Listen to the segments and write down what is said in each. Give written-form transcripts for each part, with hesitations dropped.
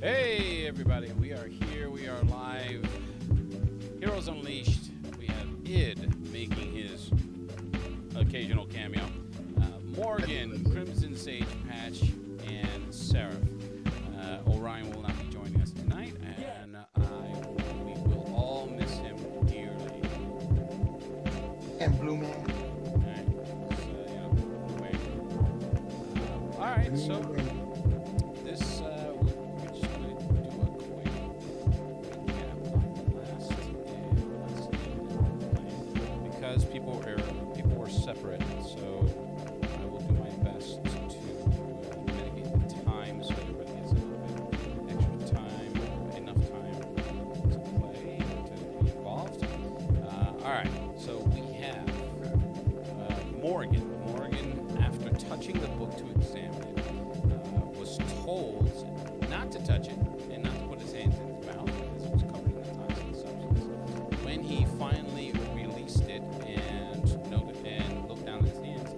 Hey everybody, we are here, we are live. Heroes Unleashed. We have Id making his occasional cameo. Morgan, Crimson Sage, Patch, and Seraph. Orion will not be joining us tonight, and we will all miss him dearly. And Blue Man. Alright, so this, we're just going to do a quick recap of the last day, because people were separate, so I will do my best to mitigate the time so everybody has a little bit extra time, enough time to play, to be involved. Alright, so we have Morgan. Morgan, after touching the book to examine it, was told not to touch it and not to put his hands in his mouth because it was covered in a toxic substance. When he finally released it and looked down at his hands,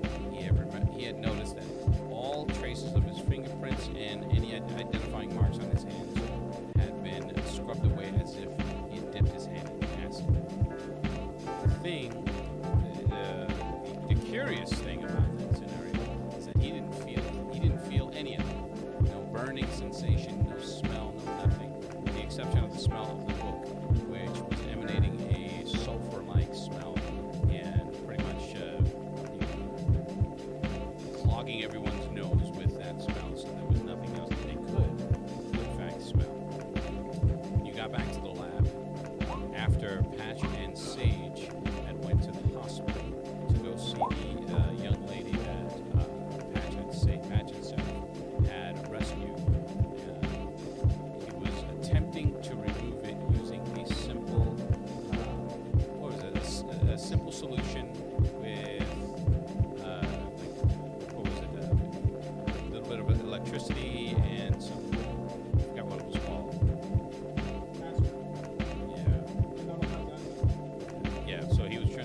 he had noticed that all traces of his fingerprints and any identifying marks on his hands had been scrubbed away as if he had dipped his hand in acid. The curious thing about that scenario is that he didn't feel any of it. No burning sensation, no smell, no nothing, with the exception of the smell of the book, which was emanating a sulfur-like smell and pretty much clogging everyone's nose with that smell, so there was nothing else that they could, in fact, smell. When you got back to the lab, after Patch and Sage had went to the hospital to go see the young lady that Patch and Sarah had rescued, he was attempting to remove it using a simple, a simple solution with, a little bit of electricity and some, I forgot what it was called. Yeah, so he's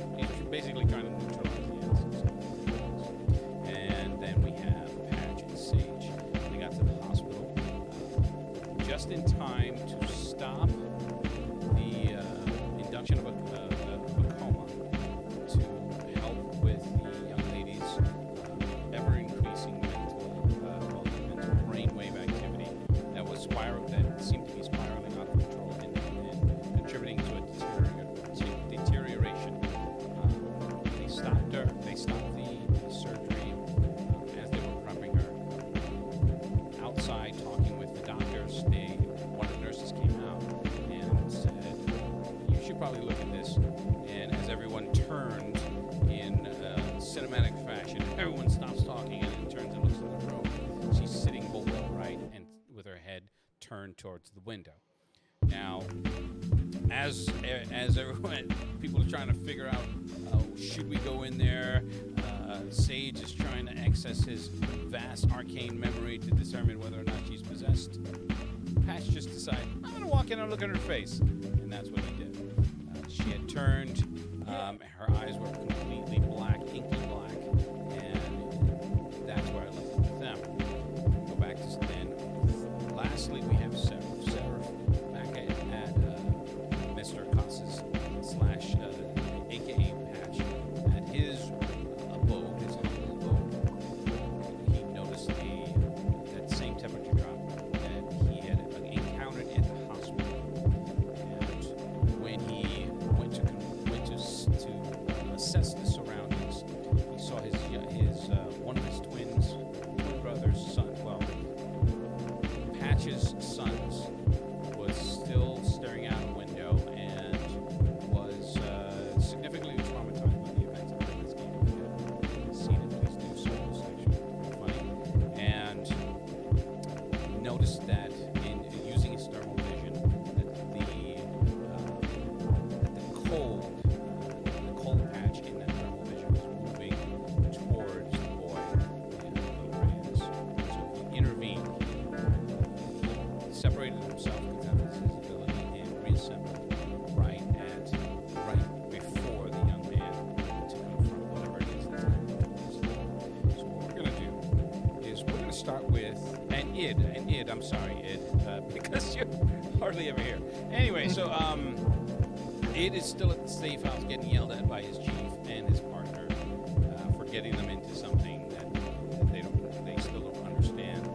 basically trying to neutralize the acid. And then we have Patch and Sage. They got to the hospital just in time to stop the induction of a coma to help with the young lady's ever-increasing mental brainwave activity that seemed to be spiraling out of control and contributing to a deterioration. They stopped the surgery as they were prepping her. Outside, talking with the doctors, one of the nurses came out and said, "You should probably look at this." And as everyone turned in cinematic fashion, everyone stops talking and turns and looks in the room. She's sitting bolt upright and with her head turned towards the window. Now, as everyone, people are trying to figure out, should we go in there? Sage is trying to access his vast arcane memory to determine whether or not she's possessed. Patch just decided, I'm going to walk in and look at her face. And that's what he did. She had turned, her eyes were completely black, inky black, and that's where I left it with them. Go back to then. Lastly, we have Seraph. Seraph back at Mr. Casas / a.k.a. Patch, at his abode, his humble abode. He noticed that same temperature drop that he had encountered at the hospital. And when he went to assess the surroundings, he saw his one of his twin brothers' son. Well, Patch's sons was still staring out a window and was significantly traumatized by the events of this game. If you haven't seen it, please do so. It's actually funny. And noticed that in using his thermal vision, that the cold patch in that thermal vision was moving towards the boy and Reyes. So he intervened. He separated himself because that was his ability and reassembled right before the young man to confront whatever it is that's coming towards him. So what we're going to do is we're going to start with Id, I'm sorry, Id, because you're hardly ever here. Anyway, so it is still at the safe house getting yelled at by his chief and his partner for getting them into something that they still don't understand.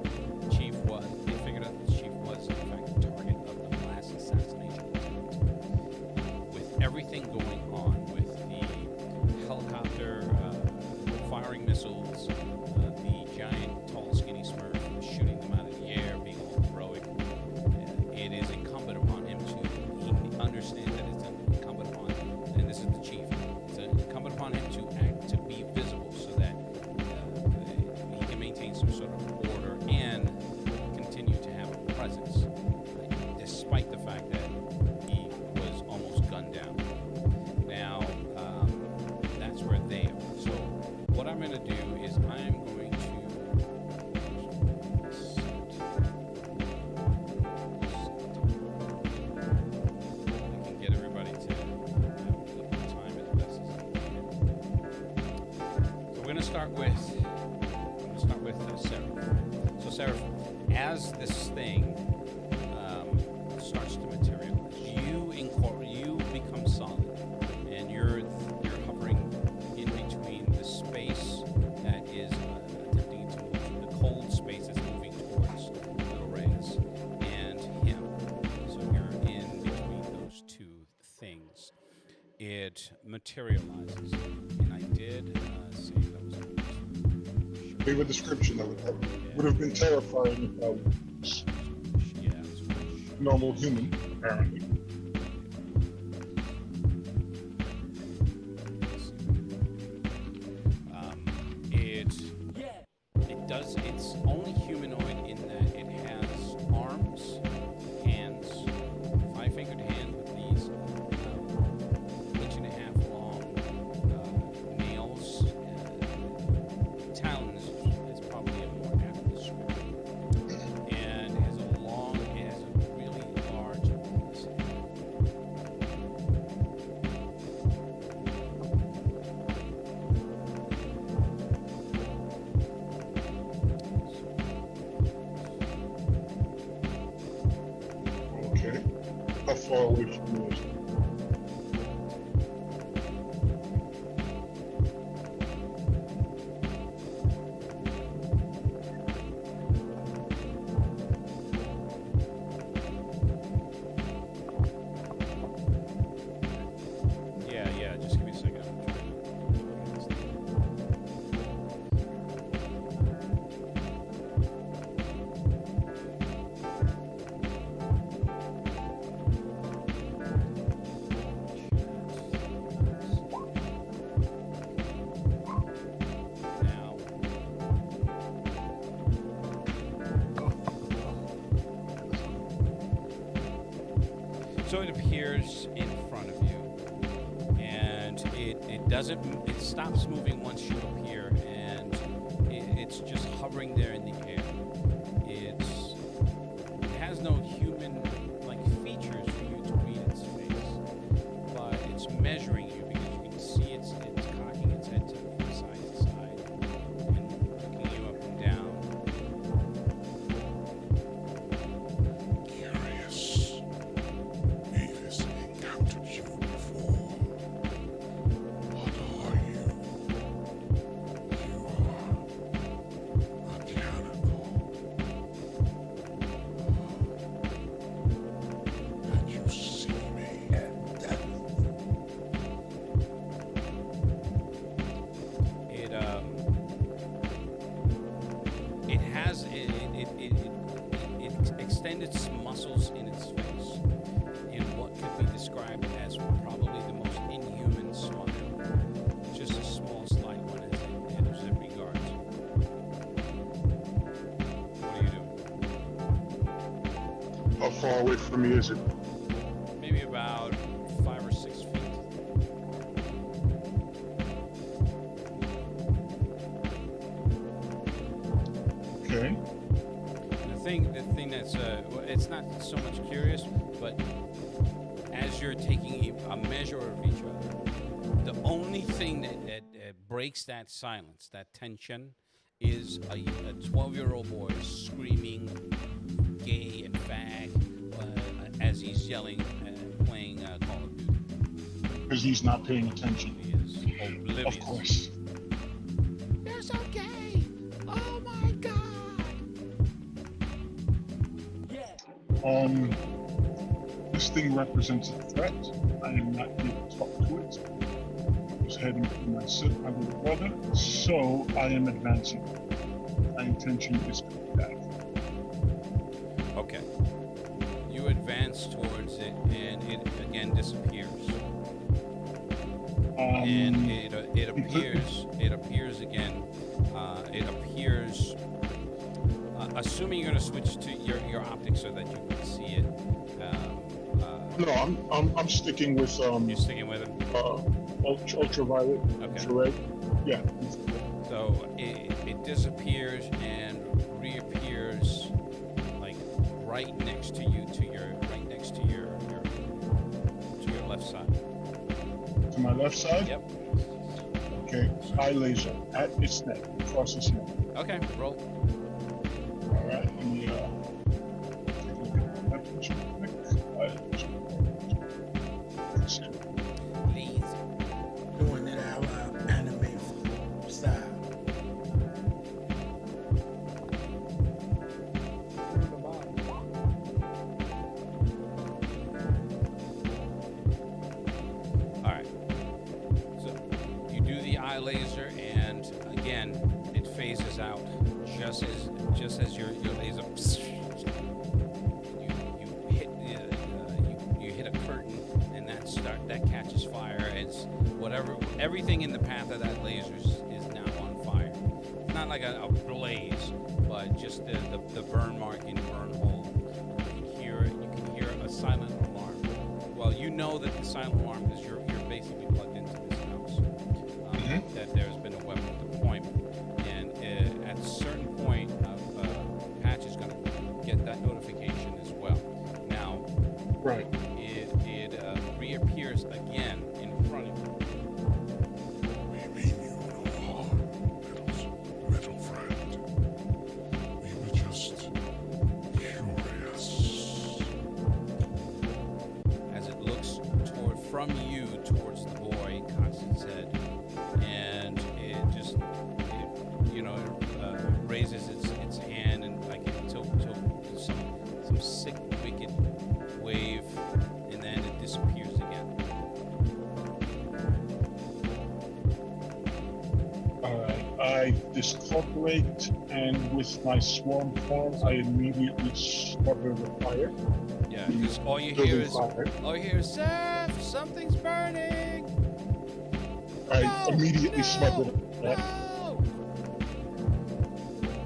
They figured out the chief was in fact the target of the last assassination attempt. With everything going on, with the helicopter firing missiles, the giant, tall, skinny Smurf shooting them out of the air, being all heroic, it is incumbent upon him he understands that it's incumbent upon him, and this is the chief, it's incumbent upon him to be visible so that he can maintain some sort of order and continue to have a presence, despite the fact that he was almost gunned down. Now, that's where they are. So what I'm going to do is I'm going to I can get everybody to have the time as best as I can. So we're going to start with Seraph. So Seraph, as this thing starts to materialize, you become solid, and you're hovering in between the space that is attempting to move, the cold space that's moving towards Little Reyes, and him. So you're in between those two things. It materializes, and I did see that was. Leave a description of it. That would have been terrifying if I was a normal human, apparently. It's only humanoid in that it has arms, hands, 5-fingered hands with these inch-and-a-half long nails. Talons is probably a more apt description. And it has a really large voice. Okay. How far away from you is it? Yeah, just give me a second. I'm trying to get this thing. Now, so it appears in front of you, and it stops moving once you appear, and it's just hovering there in the air. It has no human-like features for you to read its face, but it's measuring you because you can see it's cocking its head from side to side and looking you up and down. Curious. Beavis encountered you before. What are you? You are mechanical. And you see me at death. It extended its muscles in its face in what could be described as probably the most inhuman smile. Just a small slight one as it regards. What do you do? How far away from me is it? Maybe about 5 or 6 feet. Okay. The thing that's it's not so much curious, but as you're taking a measure of each other, the only thing that breaks that silence, that tension, is a 12-year-old boy screaming gay and fag yelling and playing Call of Duty. Because he's not paying attention. He is oblivious. Of course. You're so gay! Oh my god! This thing represents a threat. I am not here to talk to it. I was heading for my little brother, so I am advancing. My intention is to attack. Okay. You advance towards it, and it again disappears. And it appears again. It appears. Assuming you're going to switch to your optics so that you can see it. No, I'm sticking with You're sticking with it. ultraviolet. Okay. Infrared. Yeah. So it disappears and reappears like right next to you, to your left side. To my left side. Yep. Okay. Eye laser at its neck, across its neck. Okay. Roll. All right. Let me take a look at the weapons real quick. Please. Doing it our anime style. All right. So you do the eye laser, and again, it phases out just as your laser. You hit a curtain, and that catches fire. It's everything in the path of that laser is now on fire. It's not like a blaze, but just the burn mark in the burn hole. You can hear a silent alarm. Well, you know that the silent alarm, because you're basically plugged into this house, that there's been a weapon deployment, and at a certain point, Patch is going to get that notification as well. Now, Right. it reappears again in front of you. We mean you no harm, little friend. We were just curious. As it looks from you towards the boy, cocks its head, and it raises its hand and like until some sick, wicked wave, and then it disappears again. Alright, I discorporate, and with my swarm form, I immediately smother the fire. Yeah, because all you Building hear is Seth, something's burning. I No, immediately smother that. No!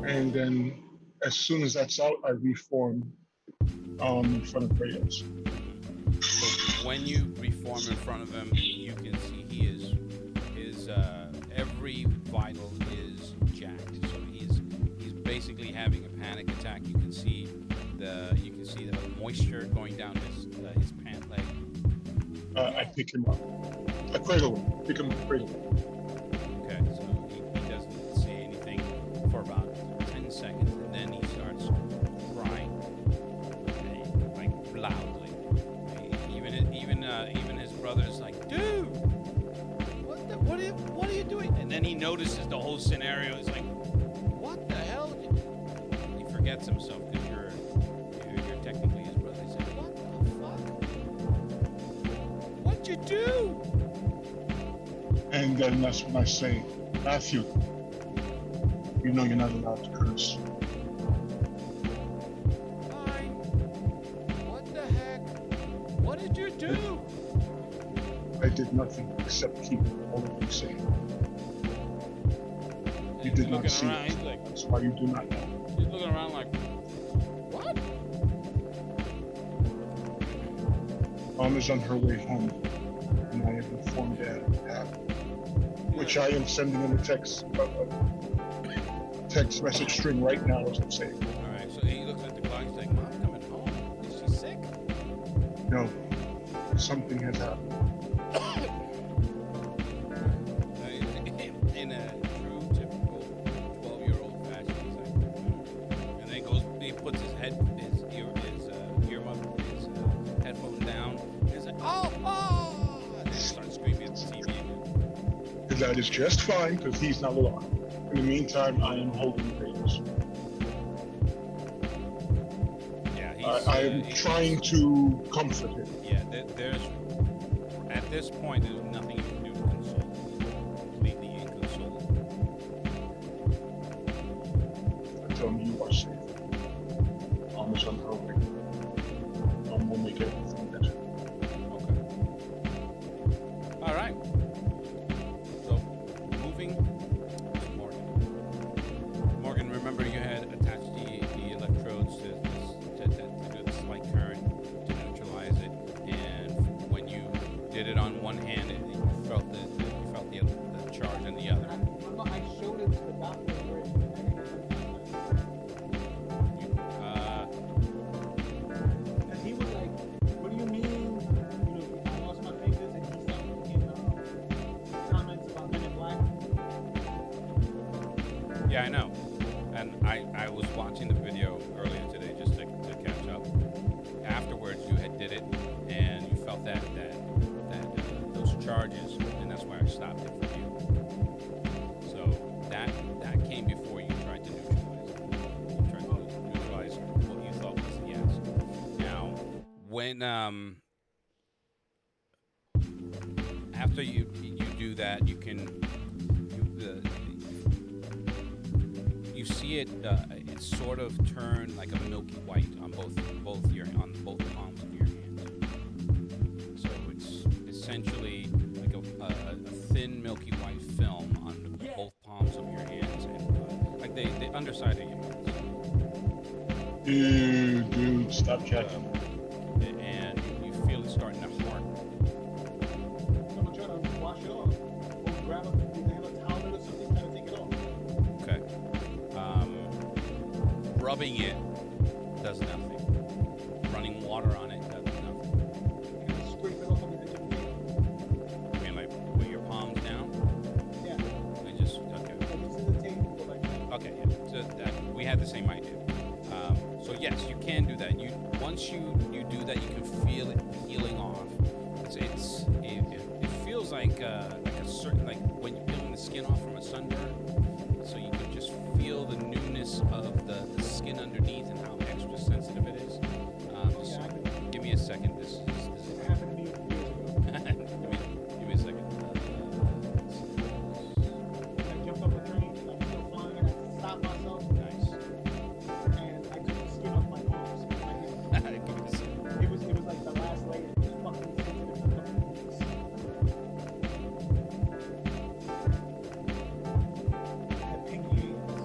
And then, as soon as that's out, I reform in front of Kratos. So when you reform in front of him, you can see his every vital is jacked. So he's basically having a panic attack. You can see the moisture going down his pant leg. I pick him up. I cradle him. Pick him up, cradle him. Okay, so he doesn't say anything for about 10 seconds, and then he starts crying, like loudly. Even his brother's like, dude, what are you doing? And then he notices the whole scenario is like, what the hell? He forgets himself because you're technically his brother. He's like, what the fuck? What'd you do? And then that's when I say, Matthew, you know you're not allowed to curse. Fine. What the heck? What did you do? I did nothing except keep all of you safe. You did not see around, it. he's like, That's why you do not know. he's looking around like, what? Mom is on her way home, and I have informed Dad of what happened, which I am sending him a text message string right now as I'm saying. All right, so he looks at the clock. He's like, Mom's coming home. Is she sick? No, something has happened. In a true, typical 12-year-old fashion, he's like, and then he puts his headphone That is just fine because he's not alive. In the meantime, I am holding things. Yeah, I am trying to comfort him. Yeah, there's at this point there's nothing you can do to console him. He's completely inconsolable. I tell him you are safe. Mom is on her way. Mom will make everything better. Okay. All right. So, moving to Morgan. Morgan, remember you had attached the electrodes to do the slight current to neutralize it, and when you did it on one hand, you felt the charge on the other. I showed it to the doctor already. Because he was like, what do you mean? I lost my fingers, and he started making comments about Men in Black. Yeah, I know. And I was watching the video earlier today just to catch up. Afterwards, you had did it, and you felt that those charges, and that's why I stopped it for you. So that came before you tried to neutralize it. You tried to neutralize what you thought was the yes. Now, when after you do that, you can you see it sort of turn like a milky white on both palms of your hands. So it's essentially like a thin milky white film on both palms of your hands and like the underside of your hands. Dude, stop checking. And you feel it starting to harden. I'm gonna try to wash it off. Or grab a towel or something, try to take it off. Okay. Rubbing it does nothing. Running water on it does nothing. And scrape it off of the tip of the table. I mean, like, with your palms down? Yeah. I just, okay. So this is the table, go like that. Okay, yeah. So we had the same idea. So yes, you can do that. Once you do that, you can feel it peeling off. It feels like a certain, like when you're peeling the skin off from a sunburn. So you can just feel the newness of the skin underneath and how extra sensitive it is. Give me a second. This It happened to me years ago. give me a second. I jumped off the train, I was still flying, and I had to stop myself, Nice. and I took the skin off my arms. My hands. Give me a second. It was like the last layer. It was fucking sensitive for a couple of weeks. I had pink hands.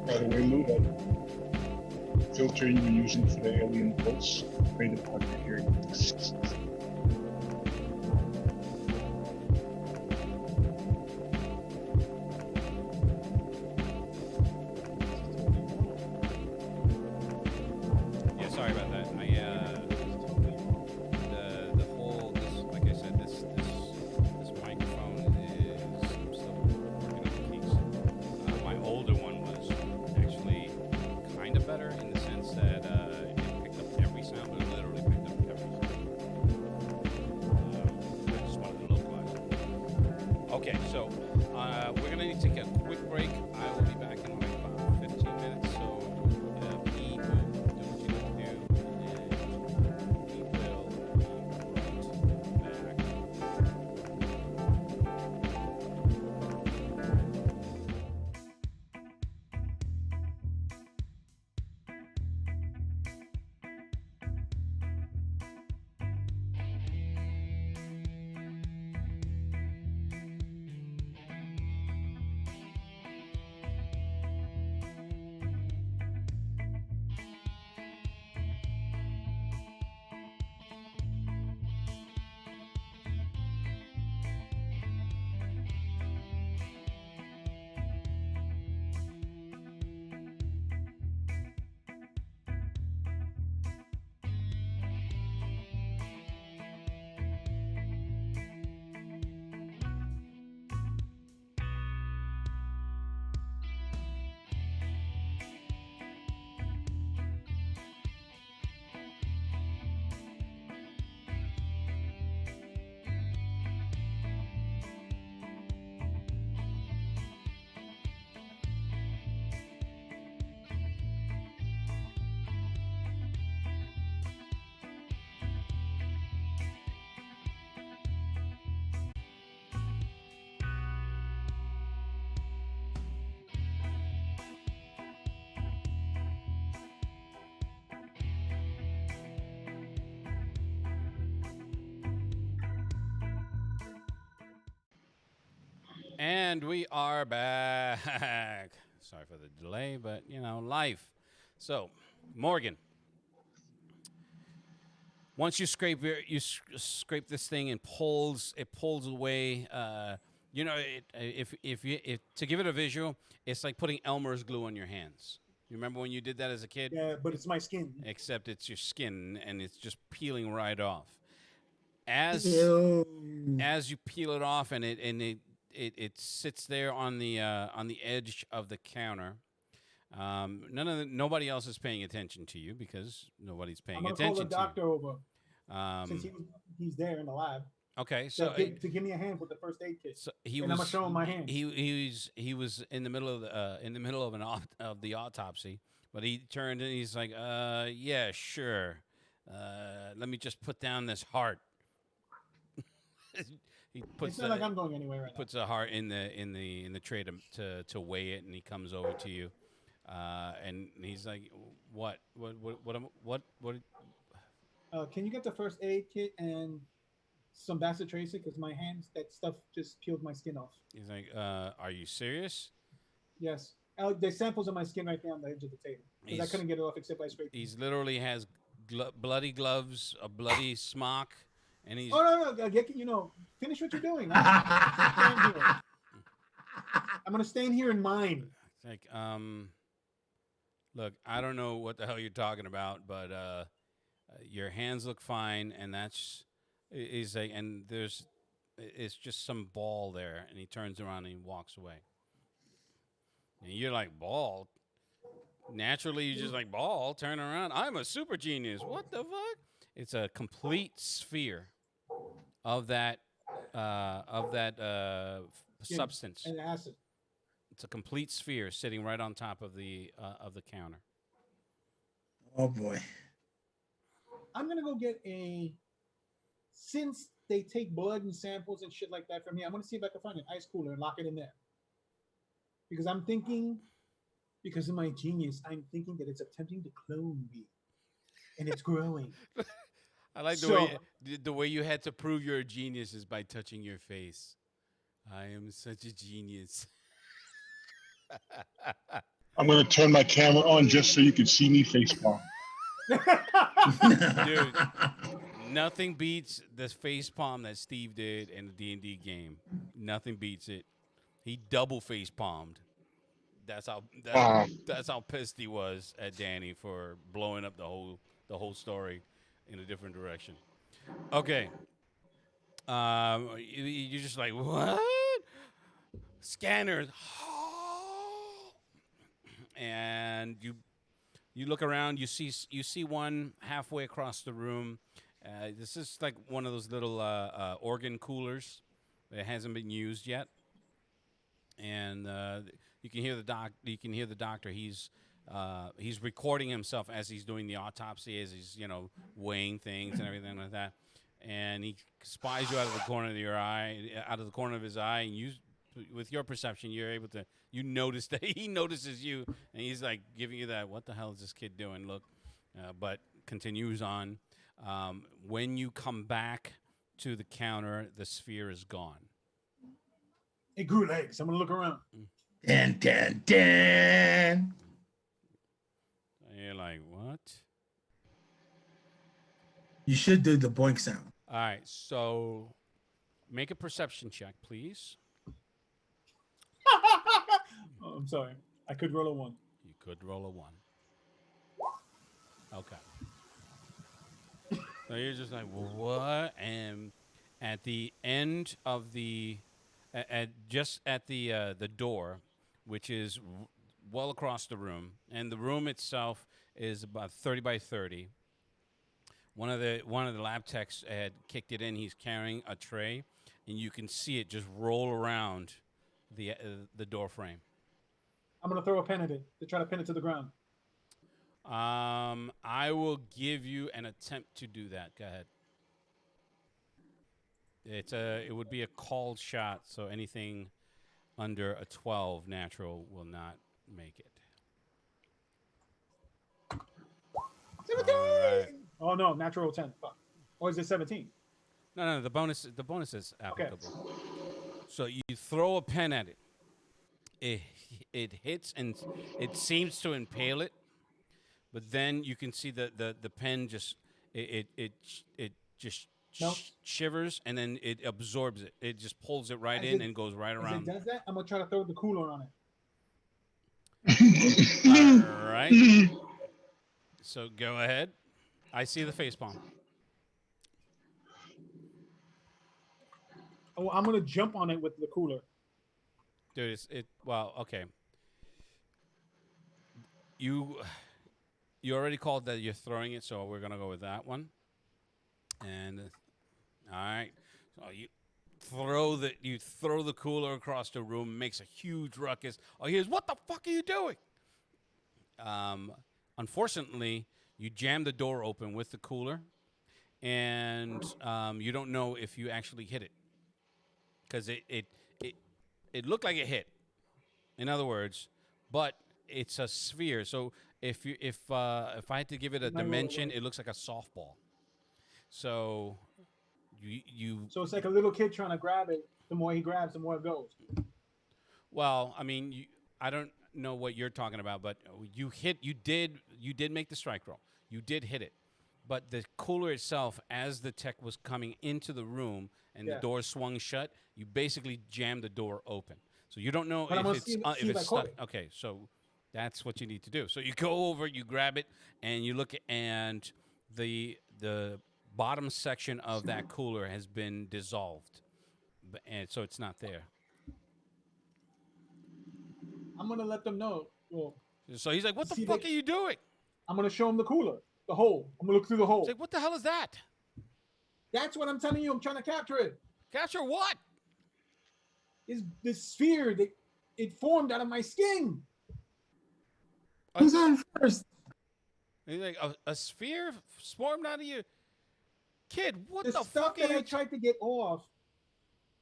By the way, Lou, that filter you were using for the alien pulse made it hard to hear you. Yeah, sorry about that. The whole like I said, this microphone is I'm still working on the case. My older one was actually kind of better in the sense that it picked up every sound, but it literally picked up every sound. And we are back. Sorry for the delay, but life. So, Morgan, once you scrape this thing and it pulls away. If to give it a visual, it's like putting Elmer's glue on your hands. You remember when you did that as a kid? Yeah, but it's my skin. Except it's your skin and it's just peeling right off. As Ew. as you peel it off and it sits there on the edge of the counter. Nobody else is paying attention to you because nobody's paying I'm gonna attention call the doctor over to since you. he's there in the lab Okay, so to give me a hand with the first aid kit. so he And was I'ma show him my hand. He was in the middle of the autopsy, but he turned and he's like, yeah, sure. Let me just put down this heart. He puts It's not like I'm going anywhere right now. puts a heart in the tray to weigh it, and he comes over to you, and he's like, what? Can you get the first aid kit and some Bacitracin? Because my hands, that stuff just peeled my skin off. He's like, are you serious? Yes. There's samples of my skin right there on the edge of the table. Because I He's- couldn't get it off except by scraping. He's literally has bloody gloves, a bloody smock, and he's Oh, no. Finish what you're doing. I'm going to stand here in mine. like, look, I don't know what the hell you're talking about, but your hands look fine, and he's like, and it's just some ball there, and he turns around and he walks away. And you're like, ball? Naturally, you just like, ball, turn around. I'm a super genius. What the fuck? It's a complete sphere of that substance. And acid. It's a complete sphere sitting right on top of the counter. Oh boy. I'm going to go get since they take blood and samples and shit like that from me, I'm going to see if I can find an ice cooler and lock it in there. Because I'm thinking, because of my genius, I'm thinking that it's attempting to clone me. And it's growing. I like So- the way you had to prove you're a genius is by touching your face. I am such a genius. I'm going to turn my camera on just so you can see me facepalm. Dude, nothing beats this face palm that Steve did in the D&D game. Nothing beats it. He double face palmed. That's how pissed he was at Danny for blowing up the whole story in a different direction. Okay. You're just like, what? Scanners. And you look around. You see one halfway across the room. This is like one of those little organ coolers that hasn't been used yet. And you can hear the doctor. He's recording himself as he's doing the autopsy, as he's weighing things and everything like that. And he spies you out of the corner of his eye, and you, with your perception, you're able to notice that he notices you, and he's like giving you that, what the hell is this kid doing? Look, but continues on. When you come back to the counter, the sphere is gone. It grew legs. I'm going to look around. Dan, dan, dan. And you're like, what? You should do the boink sound. All right, so make a perception check, please. Oh, I'm sorry. I could roll a 1. You could roll a 1. Okay. So you're just like, what? And at the end of the door, which is well across the room, and the room itself is about 30 by 30. One of the lab techs had kicked it in. He's carrying a tray, and you can see it just roll around the door frame. I'm going to throw a pen at it to try to pin it to the ground. I will give you an attempt to do that. Go ahead. It would be a called shot, so anything under a 12 natural will not make it. 17! All right. Oh, no. Natural 10. Fuck. Or is it 17? No, the bonus is applicable. So you throw a pen at it. It hits and it seems to impale it, but then you can see the pen just it just Melts. shivers and then it absorbs it. It just pulls it right As in it- and goes right As it around. does that, I'm gonna try to throw the cooler on it. All right. So go ahead. I see the face palm. Oh, I'm gonna jump on it with the cooler. Dude, well, okay. You already called that you're throwing it, so we're gonna go with that one. And all right, so you throw the cooler across the room, makes a huge ruckus. Oh, here's what the fuck are you doing? Unfortunately, you jam the door open with the cooler, and you don't know if you actually hit it because it looked like it hit. In other words, but it's a sphere. So if I had to give it a Might roll dimension, away. it looks like a softball. So you So it's like a little kid trying to grab it. The more he grabs, the more it goes. well, I mean, I don't know what you're talking about, but you did make the strike roll. You did hit it. But the cooler itself, as the tech was coming into the room and Yeah. the door swung shut, you basically jammed the door open. So you don't know But I'm if gonna it's see if if I it's caught stuck. it. Okay, so that's what you need to do. So you go over, you grab it, and you look, and the bottom section of that cooler has been dissolved, and so it's not there. I'm gonna let them know. Well, So he's like, "What the See, fuck they- are you doing?" I'm gonna show them the cooler, the hole. I'm gonna look through the hole. He's like, "What the hell is that? That's what I'm telling you. I'm trying to capture it. Capture what?" Is this sphere that it formed out of my skin? Who's on first? He's like, "A sphere swarmed out of you, kid. What The the stuff fuck that are I you?" tried to get off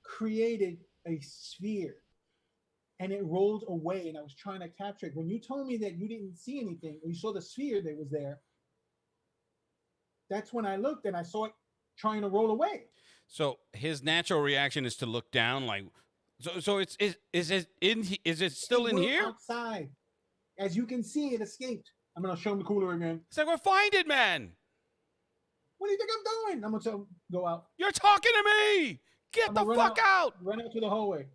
created a sphere, and it rolled away. And I was trying to capture it. When you told me that you didn't see anything, or you saw the sphere that was there, that's when I looked and I saw it trying to roll away. So his natural reaction is to look down, like, so is it still It in went here? outside. As you can see, it escaped. I'm gonna show him the cooler again. It's like, "We're find it, man. What do you think I'm doing? I'm gonna tell him, go out, You're talking to me. Get I'm the gonna run fuck out." run out to the hallway.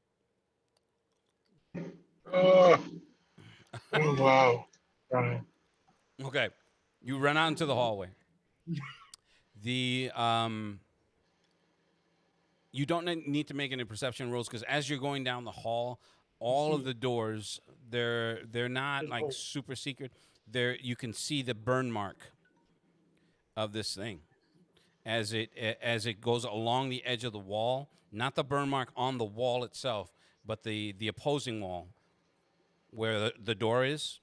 Oh wow. Right. Okay, you run out into the hallway. The you don't need to make any perception rolls because as you're going down the hall, all of See. the doors they're not There's like holes. super secret. There you can see the burn mark of this thing as it goes along the edge of the wall. Not the burn mark on the wall itself, but the opposing wall where the door is,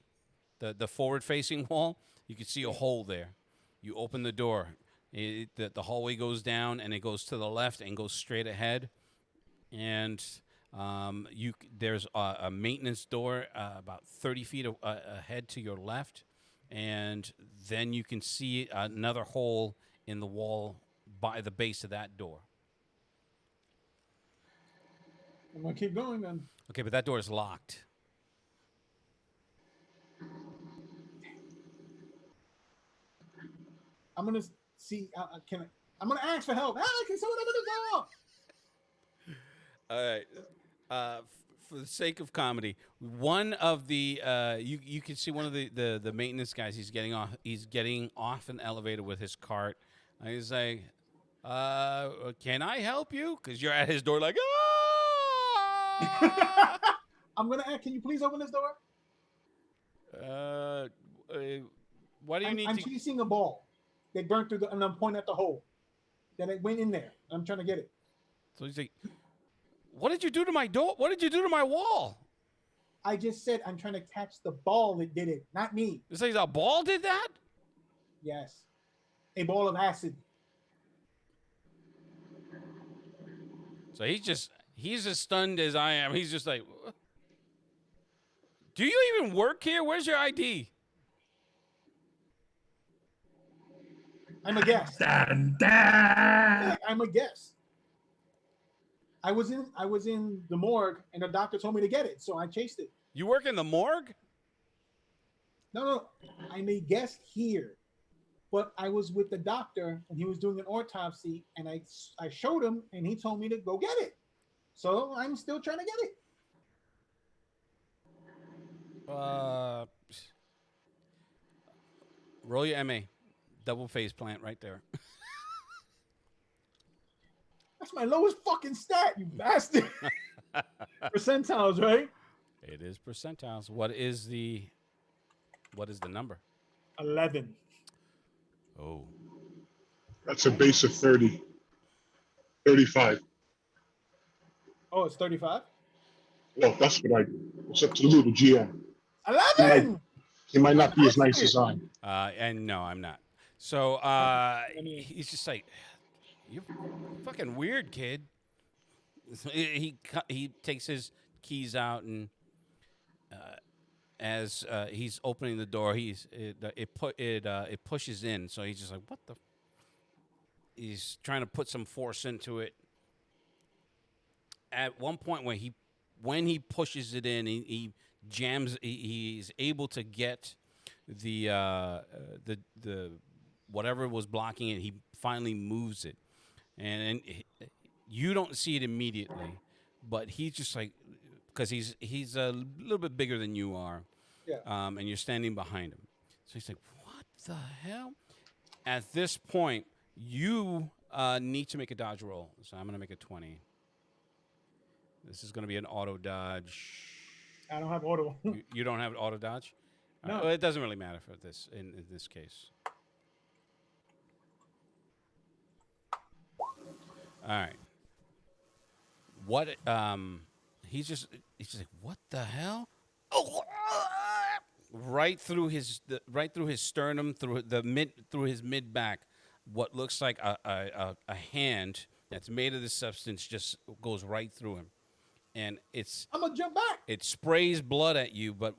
the forward facing wall. You can see a hole there. You open the door. The hallway goes down and it goes to the left and goes straight ahead. And there's a maintenance door about 30 feet ahead to your left. And then you can see another hole in the wall by the base of that door. I'm gonna keep going then. Okay, but that door is locked. I'm gonna see. I'm gonna ask for help. Ah, can someone open the door? All right. For the sake of comedy, one of the you can see one of the maintenance guys. He's getting off. He's getting off an elevator with his cart. And he's like, "Can I help you?" Because you're at his door, like, "Ah!" I'm gonna ask. Can you please open this door? What do you need I'm to? chasing a ball. They burnt through the, and I'm pointing at the hole. Then it went in there. I'm trying to get it. So he's like, "What did you do to my door? What did you do to my wall?" I just said I'm trying to catch the ball that did it, not me. It's like a ball did that. Yes, a ball of acid. So he's as stunned as I am. He's just like, "Do you even work here? Where's your ID?" I'm a guest. Dun, dun. I'm a guest. I was in the morgue, and the doctor told me to get it, so I chased it. You work in the morgue? No, I'm a guest here, but I was with the doctor, and he was doing an autopsy, and I showed him, and he told me to go get it. So I'm still trying to get it. Roll your MA. Double face plant right there. That's my lowest fucking stat, you bastard. Percentiles, right? It is percentiles. What is the number? 11. Oh. That's a base of 30. 35. Oh, it's 35. Well, that's what I do. It's up to the little GM. 11. He might not be as nice as I am. And no, I'm not. So he's just like, you're fucking weird, kid. He takes his keys out, and as he's opening the door, it pushes in. So he's just like, what the? He's trying to put some force into it. At one point, when he pushes it in, he jams. He's able to get the whatever was blocking it. He finally moves it, and you don't see it immediately, but he's just like, because he's a little bit bigger than you are, Yeah. and you're standing behind him. So he's like, what the hell? At this point, you need to make a dodge roll. So I'm going to make a 20. This is going to be an auto dodge. I don't have auto. You don't have auto dodge? No. Well, it doesn't really matter for this in this case. All right. What he's just like, what the hell? Oh, right through his sternum, through his mid back, what looks like a hand that's made of this substance just goes right through him. And I'm gonna jump back. it sprays blood at you, but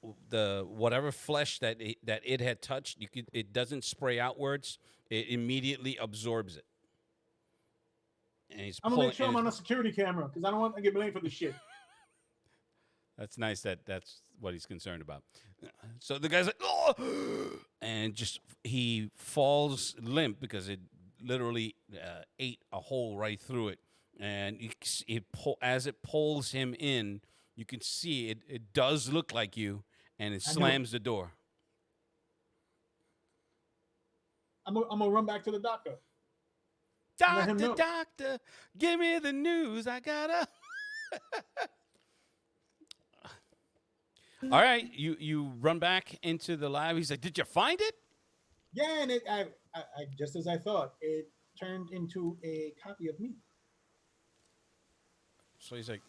whatever flesh that it had touched, it doesn't spray outwards. It immediately absorbs it. And I'm gonna make sure I'm on a security camera because I don't want to get blamed for this shit. That's nice. That's what he's concerned about. So the guy's like, oh, and just he falls limp because it literally ate a hole right through it. And as it pulls him in, you can see it. It does look like you, and it slams the door. I'm gonna run back to the doctor. Let him know. Doctor, give me the news. I gotta. All right, you run back into the lab. He's like, "Did you find it?" Yeah, and I just as I thought, it turned into a copy of me. So he's like,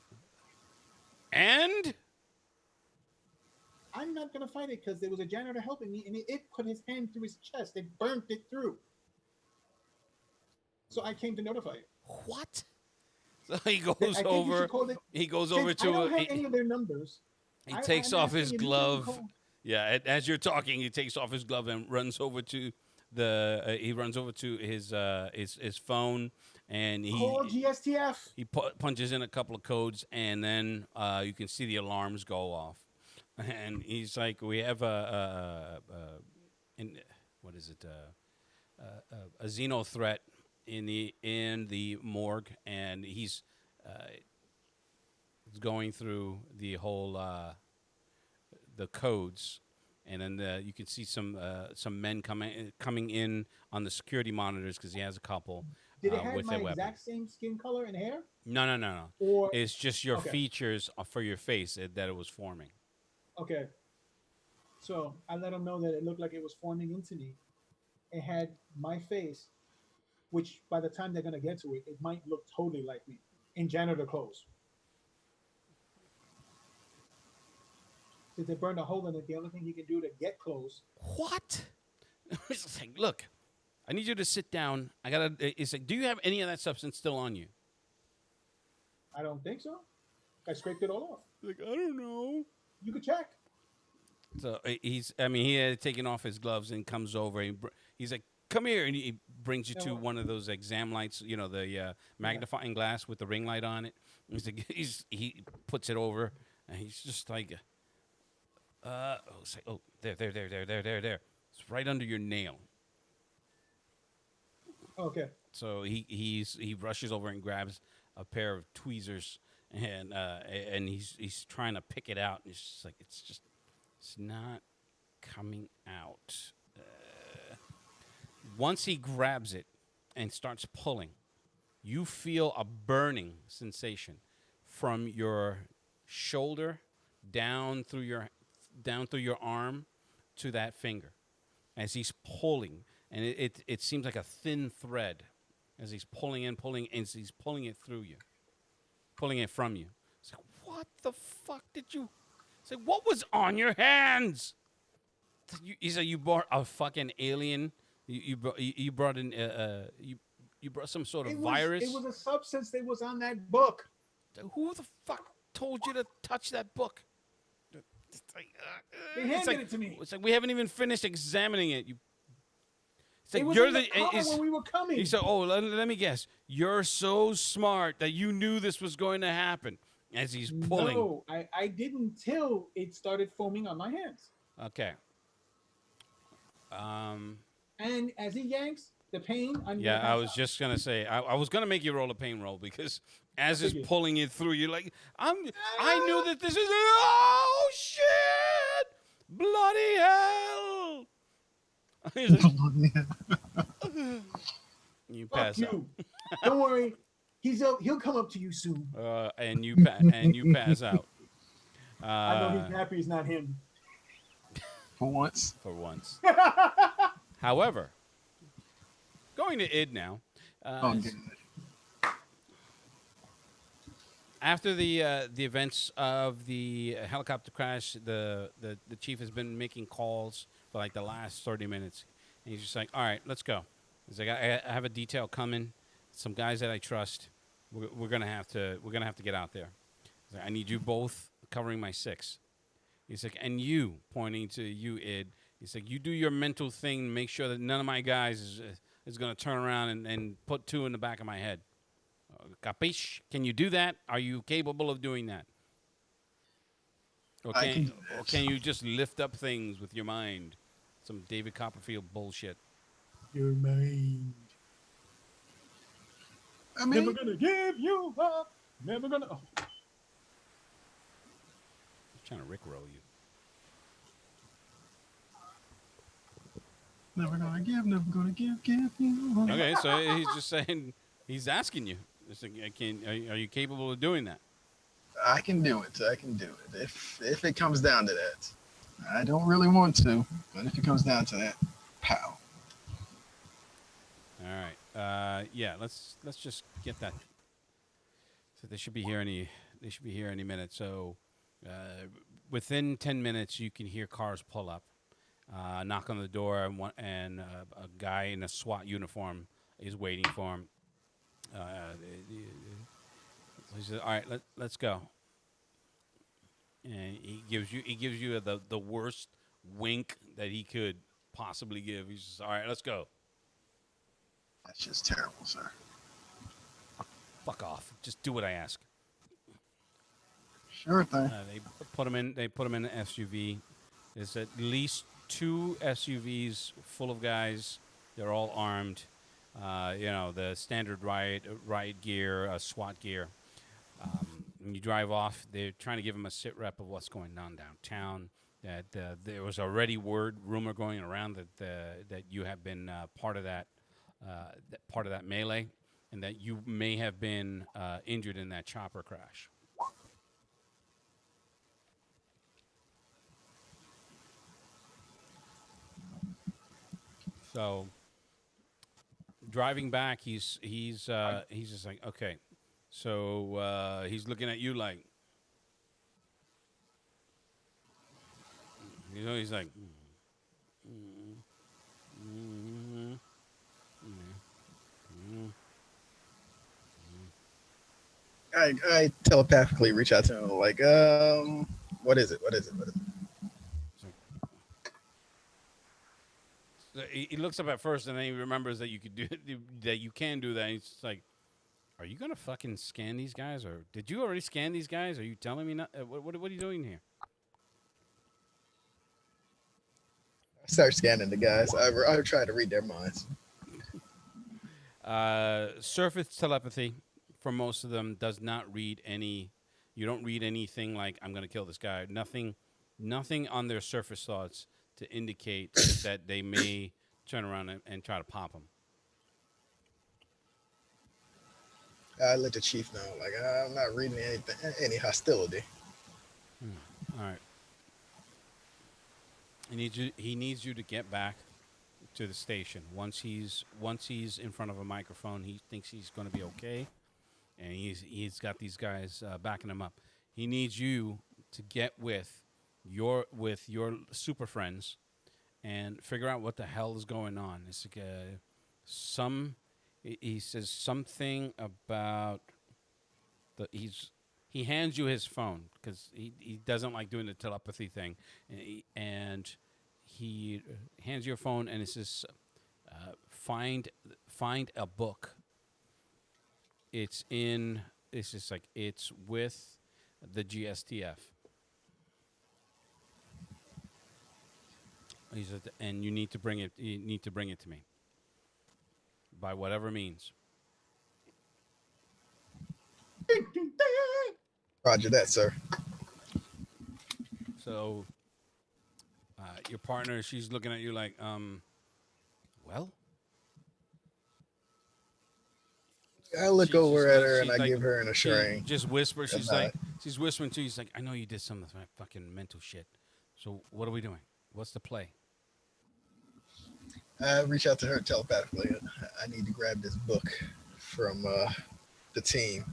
"And?" I'm not gonna fight it because there was a janitor helping me, and it put his hand through his chest. It burnt it through. So I came to notify you. What? So he goes I think you over. should call it- He goes Since over I to don't have he any of their numbers. takes I'm off his asking if you can glove. call- Yeah, as you're talking, he takes off his glove and runs over to his phone, and Call GSTF. he punches in a couple of codes, and then you can see the alarms go off. And he's like, "We have a xeno threat in the morgue," and he's going through the whole the codes, and then you can see some men coming in on the security monitors because he has a couple. Did it have with my a weapon. exact same skin color and hair? No. Or It's just your Okay. features for your face that it was forming. okay. So I let him know that it looked like it was forming into me. It had my face, which by the time they're gonna get to it, it might look totally like me in janitor clothes. If they burned a hole in it, the only thing you can do to get clothes. What? It's like, look, I need you to sit down. It's like, do you have any of that substance still on you? I don't think so. I scraped it all off. Like, I don't know. You could check. So he had taken off his gloves and comes over. He's like, come here, and he brings you Yeah, to well- one of those exam lights, you know, the magnifying glass with the ring light on it. He's like, he puts it over, and he's just like, there. It's right under your nail. Okay. So he rushes over and grabs a pair of tweezers, and he's trying to pick it out, and it's just like it's not coming out. Once he grabs it and starts pulling, you feel a burning sensation from your shoulder down through your arm to that finger as he's pulling, and it seems like a thin thread as he's pulling and he's pulling it through you, pulling it from you. It's like, what the fuck did you? It's like, what was on your hands? He said, you brought a fucking alien. You brought in you brought some sort of virus. It was a substance that was on that book. Who the fuck told you to touch that book? It's like, They it's handed like, it to me. It's like we haven't even finished examining it. It's like It was you're in the car it's- when we were coming. He said, "Oh, let me guess. You're so smart that you knew this was going to happen." As he's pulling. No, I didn't till it started foaming on my hands. Okay. And as he yanks, the pain. Yeah, I was just gonna say I was gonna make you roll a pain roll because as it's pulling it through, you're like, I knew that this is oh shit, bloody hell. He's like, you Fuck pass out. you. Don't worry. He'll come up to you soon. And you pass out. I know he's happy it's not him. For once. For once. However, going to Id now. Oh, good. After the events of the helicopter crash, the chief has been making calls for like the last 30 minutes. And he's just like, all right, let's go. He's like, I have a detail coming. Some guys that I trust. We're gonna have to get out there. He's like, I need you both covering my 6. He's like, and you, pointing to you, Id. He's like, you do your mental thing. Make sure that none of my guys is gonna turn around and put 2 in the back of my head. Capiche? Can you do that? Are you capable of doing that? Or I can do or that. can you just lift up things with your mind? Some David Copperfield bullshit. Your mind. I mean, Never gonna give you up. Never gonna. Oh. I'm trying to rickroll you. never gonna give you. Up. Okay, so he's just saying, he's asking you. It's like, are you capable of doing that? I can do it. If it comes down to that. I don't really want to, but if it comes down to that, pow. All right. Yeah. Let's just get that. So they should be here any minute. So within 10 minutes, you can hear cars pull up, knock on the door, and a guy in a SWAT uniform is waiting for him. So he says, "All right, let's go." And he gives you the worst wink that he could possibly give. He's just, "All right, let's go." That's just terrible, sir. Fuck off. Just do what I ask. Sure thing. They put him in an SUV. There's at least 2 SUVs full of guys. They're all armed. The standard riot gear, SWAT gear. When you drive off, they're trying to give him a sit rep of what's going on downtown. That there was already rumor going around that you have been part of that melee, and that you may have been injured in that chopper crash. So driving back, he's just like, okay. So he's looking at you like, he's like, I telepathically reach out to him like, what is it? So He looks up at first, and then he remembers that you could do that. You can do that. And he's just like, "Are you gonna fucking scan these guys, or did you already scan these guys? Are you telling me not? What are you doing here?" I start scanning the guys. I try to read their minds. Surface telepathy for most of them does not read any. You don't read anything like "I'm gonna kill this guy." Nothing on their surface thoughts to indicate that they may turn around and try to pop him. I let the chief know, like, I'm not reading any hostility. All right. He needs you to get back to the station. Once he's in front of a microphone, he thinks he's going to be okay, and he's got these guys backing him up. He needs you to get with your super friends and figure out what the hell is going on. It's like he says something about he hands you his phone because he doesn't like doing the telepathy thing, and he hands you a phone and it says find a book. It's just like it's with the GSTF. He said, and you need to bring it. You need to bring it to me by whatever means. Roger that, sir. So, your partner, she's looking at you like, well. I look She over just at looks- her and she's I like- give her an She assuring. just whispers. She's about like, she's whispering to you. She's like, I know you did some of my fucking mental shit. So what are we doing? What's the play? I reach out to her telepathically. I need to grab this book from the team.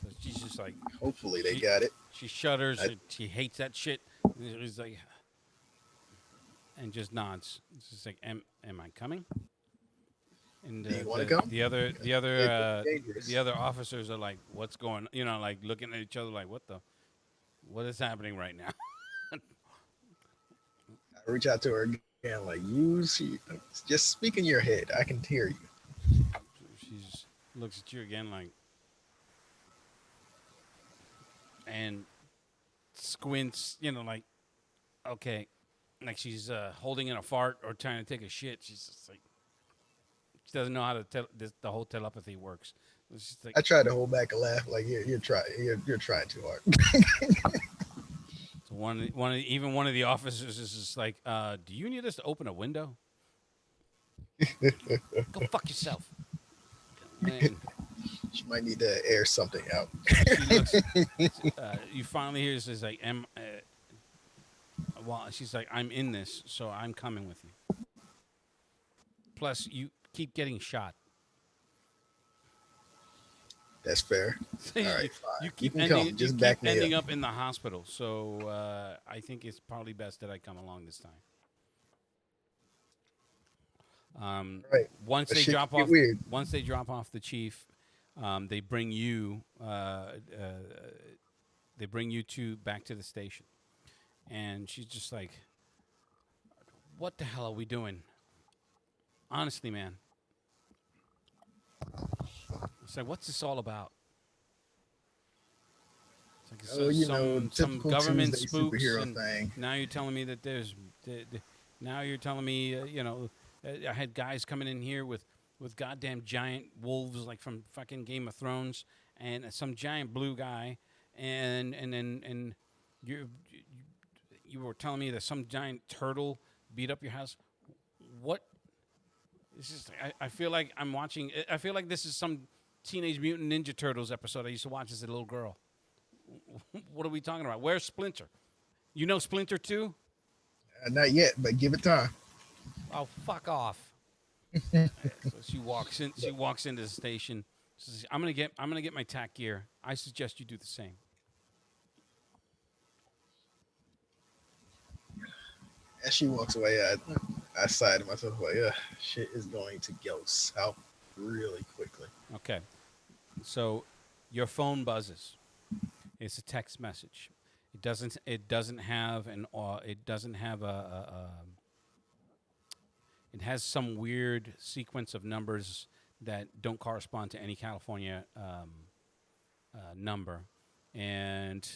So she's just like, Hopefully they She- got it. she shudders. I- She hates that shit. She's like, and just nods. It's just like, am I coming? And Do you wanna the, come? the other It could be dangerous. the other officers are like, what's going? You know, like looking at each other like, what is happening right now? I reach out to her again, like, just speak in your head. I can hear you. She just looks at you again like, and squints, you know, like, okay, like she's holding in a fart or trying to take a shit. She's just like, she doesn't know how to the whole telepathy works. It's just like, I try to hold back a laugh, like you're trying too hard. so one of the officers is just like, do you need us to open a window? Go fuck yourself. And She might need to air something out. she looks, you finally hear this like, well, she's like, I'm in this, so I'm coming with you. Plus, you keep getting shot. That's fair. You- All right, you fine. keep You can ending, come. Just you back keep me ending up. up in the hospital. So I think it's probably best that I come along this time. Right. Once That they shit drop get off, weird. once they drop off the chief, they bring you. They bring you back to the station, and she's just like, "What the hell are we doing?" Honestly, man. It's like, what's this all about? It's like Oh, you know, some typical government Tuesday spooks. superhero And thing. now you're telling me that now you're telling me, I had guys coming in here with goddamn giant wolves like from fucking Game of Thrones, and some giant blue guy, and you were telling me that some giant turtle beat up your house. What? This is. I feel like I'm watching. I feel like this is some Teenage Mutant Ninja Turtles episode I used to watch as a little girl. What are we talking about? Where's Splinter? You know Splinter too? Not yet, but give it time. Oh, fuck off. So she walks in. She walks into the station. Says, I'm gonna get my tack gear. I suggest you do the same. As she walks away, I sigh to myself, like, shit is going to go south really quickly. Okay. So your phone buzzes. It's a text message. It doesn't have an. It doesn't have a. It has some weird sequence of numbers that don't correspond to any California number, and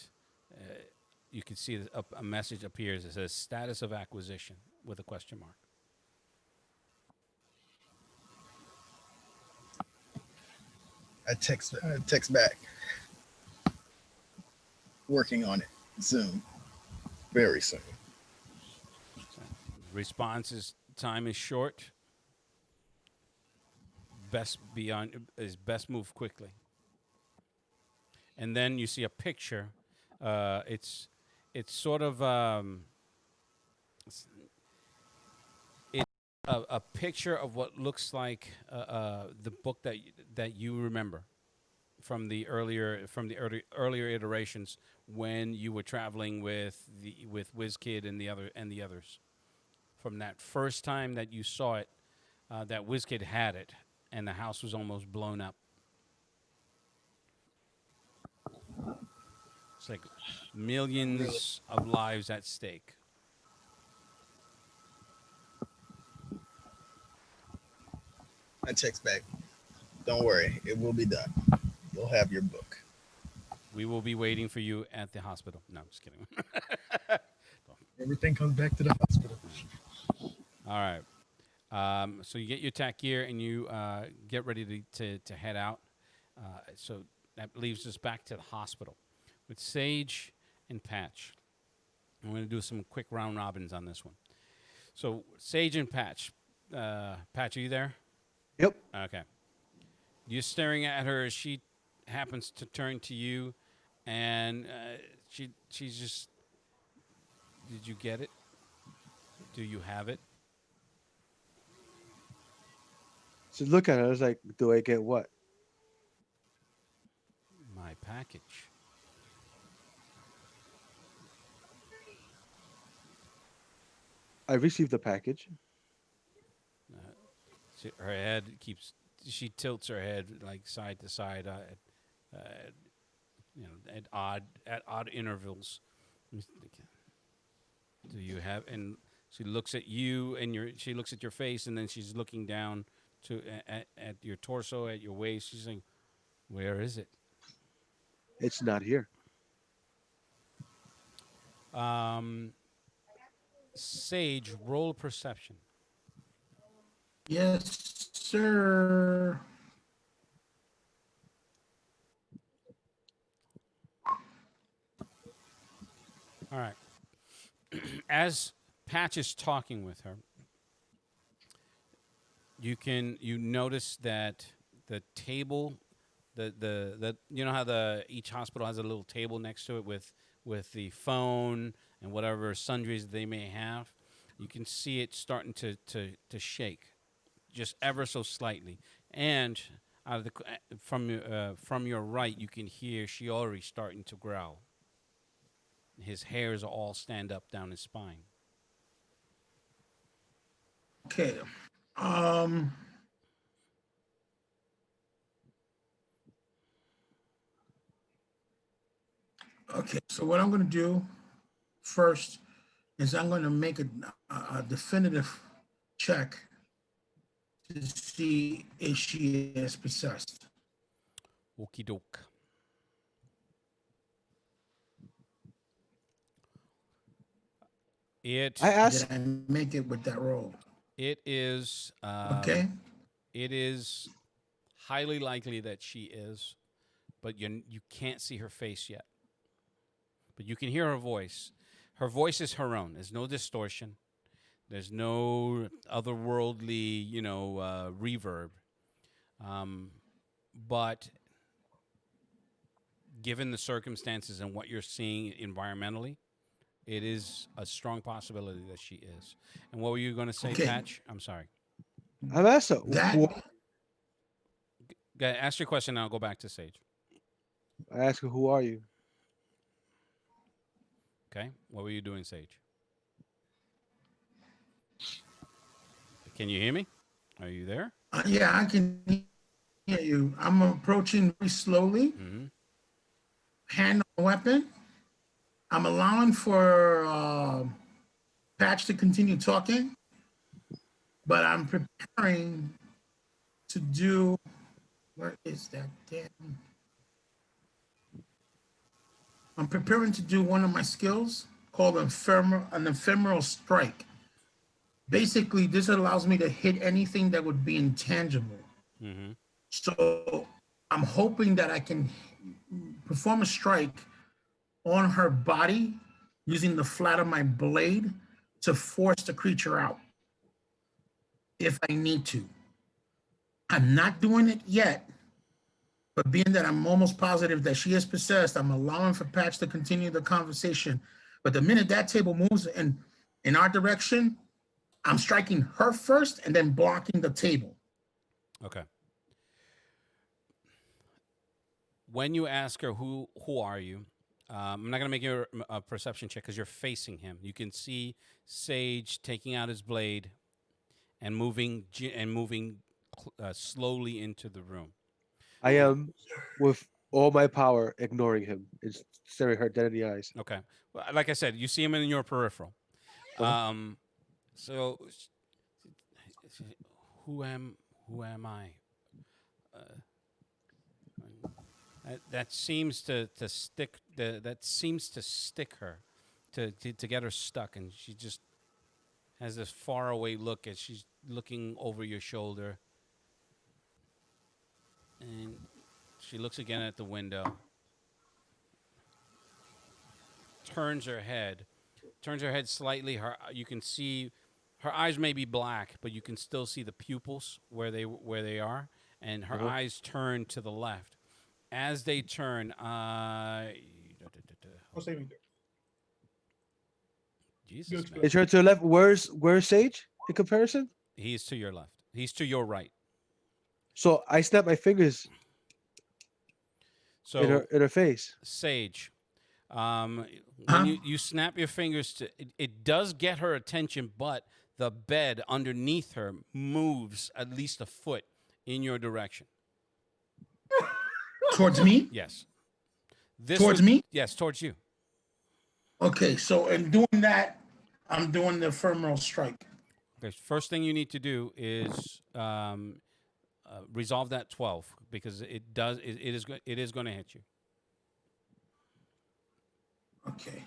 you can see that a message appears. It says status of acquisition with a question mark. I text back. Working on it soon. Very soon. So response time is short. Best move quickly. And then you see a picture. It's sort of it's a picture of what looks like the book that you remember from the earlier iterations when you were traveling with WizKid and the others. From that first time that you saw it, that WizKid had it, and the house was almost blown up. It's like millions of lives at stake. I text back. Don't worry, it will be done. You'll have your book. We will be waiting for you at the hospital. No, I'm just kidding. Everything comes back to the hospital. All right. So you get your tack gear and you get ready to head out. So that leaves us back to the hospital with Sage and Patch. I'm going to do some quick round robins on this one. So Sage and Patch. Patch, are you there? Yep. Okay. You're staring at her as she happens to turn to you, and she's just. Did you get it? Do you have it? So look at it. I was like, do I get what? My package. I received the package. Her head she tilts her head like side to side, at odd intervals. Do you have? And she looks at you, and she looks at your face, and then she's looking down at your torso, at your waist. She's saying, "Where is it?" It's not here. Sage, roll perception. Yes, sir. All right. As Patch is talking with her, you notice that the table, the you know how each hospital has a little table next to it with the phone and whatever sundries they may have. You can see it starting to shake, just ever so slightly, and out of from your right, you can hear Shiori starting to growl. His hairs all stand up down his spine. Okay. Okay, so what I'm going to do first is I'm going to make a definitive check to see if she is possessed. Okie doke. Did I make it with that roll? It is Okay. It is highly likely that she is, but you can't see her face yet. But you can hear her voice. Her voice is her own. There's no distortion. There's no otherworldly, reverb. But given the circumstances and what you're seeing environmentally, it is a strong possibility that she is. And what were you going to say, Okay. Patch? I'm sorry. I'm also. Ask your question, and I'll go back to Sage. I asked her, who are you? Okay. What were you doing, Sage? Can you hear me? Are you there? Yeah, I can hear you. I'm approaching very slowly. Mm-hmm. Hand on weapon. I'm allowing for Patch to continue talking. but I'm preparing to do. Where is that damn? I'm preparing to do one of my skills called an ephemeral strike. Basically, this allows me to hit anything that would be intangible. Mm-hmm. So I'm hoping that I can perform a strike on her body using the flat of my blade to force the creature out if I need to. I'm not doing it yet, but being that I'm almost positive that she is possessed, I'm allowing for Patch to continue the conversation. But the minute that table moves in our direction, I'm striking her first and then blocking the table. Okay. When you ask her who are you, I'm not gonna make you a perception check because you're facing him. You can see Sage taking out his blade and moving slowly into the room. I am, with all my power, ignoring him and staring her dead in the eyes. Okay. Well, like I said, you see him in your peripheral. Uh-huh. So, who am I? That seems to stick. That seems to stick her, to get her stuck, and she just has this faraway look as she's looking over your shoulder, and she looks again at the window. Turns her head slightly. You can see her eyes may be black, but you can still see the pupils where they are, and her eyes turn to the left. As they turn, What's saving throw? Jesus, man. Is her to the left? Where's Sage in comparison? He's to your left. He's to your right. So I snap my fingers So in her face. Sage, when you snap your fingers it does get her attention, but the bed underneath her moves at least a foot in your direction. Towards me? Yes. Towards me? Yes, towards you. Okay, so in doing that, I'm doing the ephemeral strike. Okay, first thing you need to do is resolve that 12 because it is going to hit you. Okay.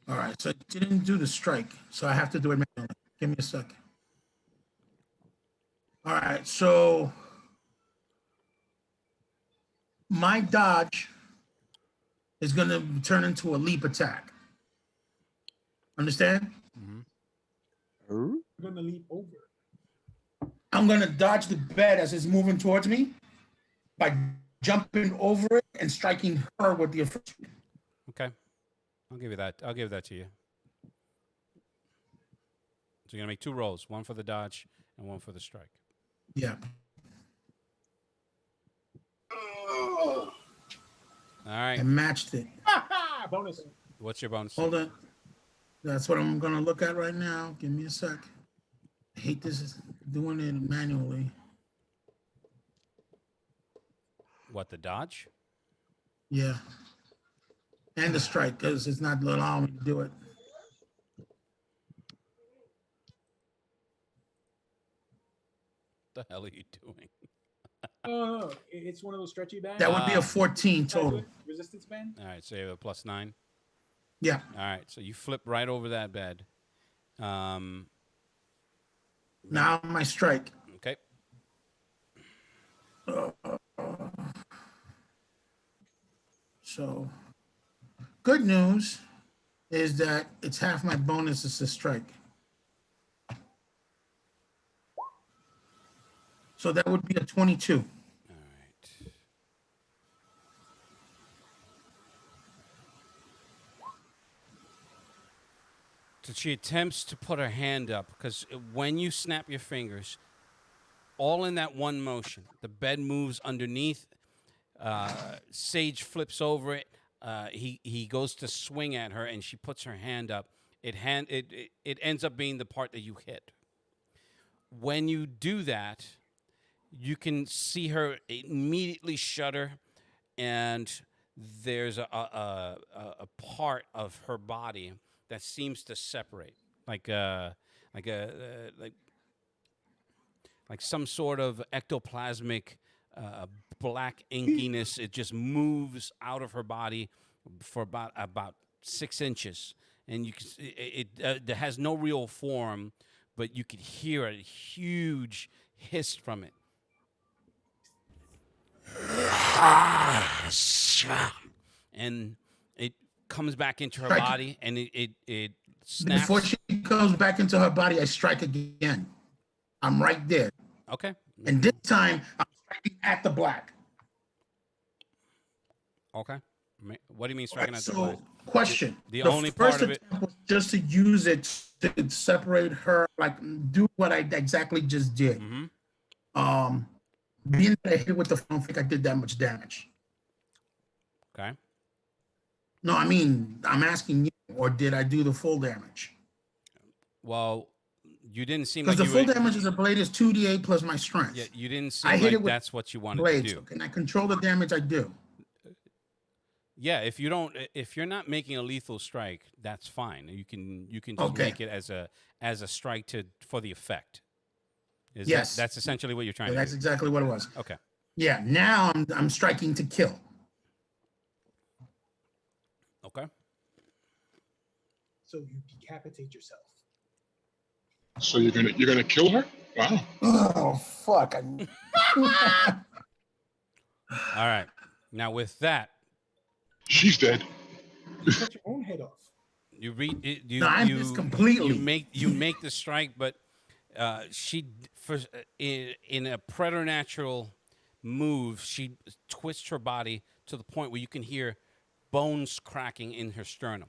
All right, so it didn't do the strike, so I have to do it manually. Give me a second. All right, so my dodge is going to turn into a leap attack. Understand? I'm gonna leap over. I'm going to dodge the bed as it's moving towards me by jumping over it and striking her with the first. Okay. I'll give you that. I'll give that to you. So you're going to make 2 rolls, one for the dodge and one for the strike. Yeah. All right. I matched it. Bonus. What's your bonus? Hold on. That's what I'm going to look at right now. Give me a sec. I hate this is doing it manually. What, the dodge? Yeah. And the strike, because it's not allowing me to do it. What the hell are you doing? Oh, it's one of those stretchy bands. That would be a 14 total. Resistance band. All right, so you have a +9. Yeah. All right, so you flip right over that bed. Now my strike. Okay. So, good news is that it's half my bonus is a strike. So that would be a 22. All right. So she attempts to put her hand up because when you snap your fingers, all in that one motion, the bed moves underneath. Sage flips over it. He goes to swing at her, and she puts her hand up. It ends up being the part that you hit. When you do that, you can see her immediately shudder, and there's a part of her body that seems to separate, like like like some sort of ectoplasmic black inkiness. It just moves out of her body for about 6 inches, and you can it has no real form, but you could hear a huge hiss from it. And it comes back into her Strike. body, and it snaps. Before she comes back into her body, I strike again. I'm right there. Okay. And this time, I'm striking at the black. Okay. What do you mean striking at the So, black? question. The only part of it- attempt was just to use it to separate her, like do what I exactly just did. Mm-hmm. Being that I hit with the phone, I don't think I did that much damage. Okay. No, I mean, I'm asking you, or did I do the full damage? Well, you didn't seem Because like the you full were, damage is a blade is 2d8 plus my strength. Yeah, you didn't I seem hit it like with that's what you wanted Blades. to do. Can I control the damage I do? Yeah, if you're not making a lethal strike, that's fine. You can just Okay. make it as a strike for the effect. Yes. That's essentially what you're trying That's to do. exactly what it was. Okay. Yeah, now I'm striking to kill. Okay. So you decapitate yourself. So you're gonna kill her? Wow. Oh fuck! All right. Now with that, She's dead. You cut your own head off. you read it. You No, I you missed completely. you make the strike, but in a preternatural move, she twists her body to the point where you can hear bones cracking in her sternum.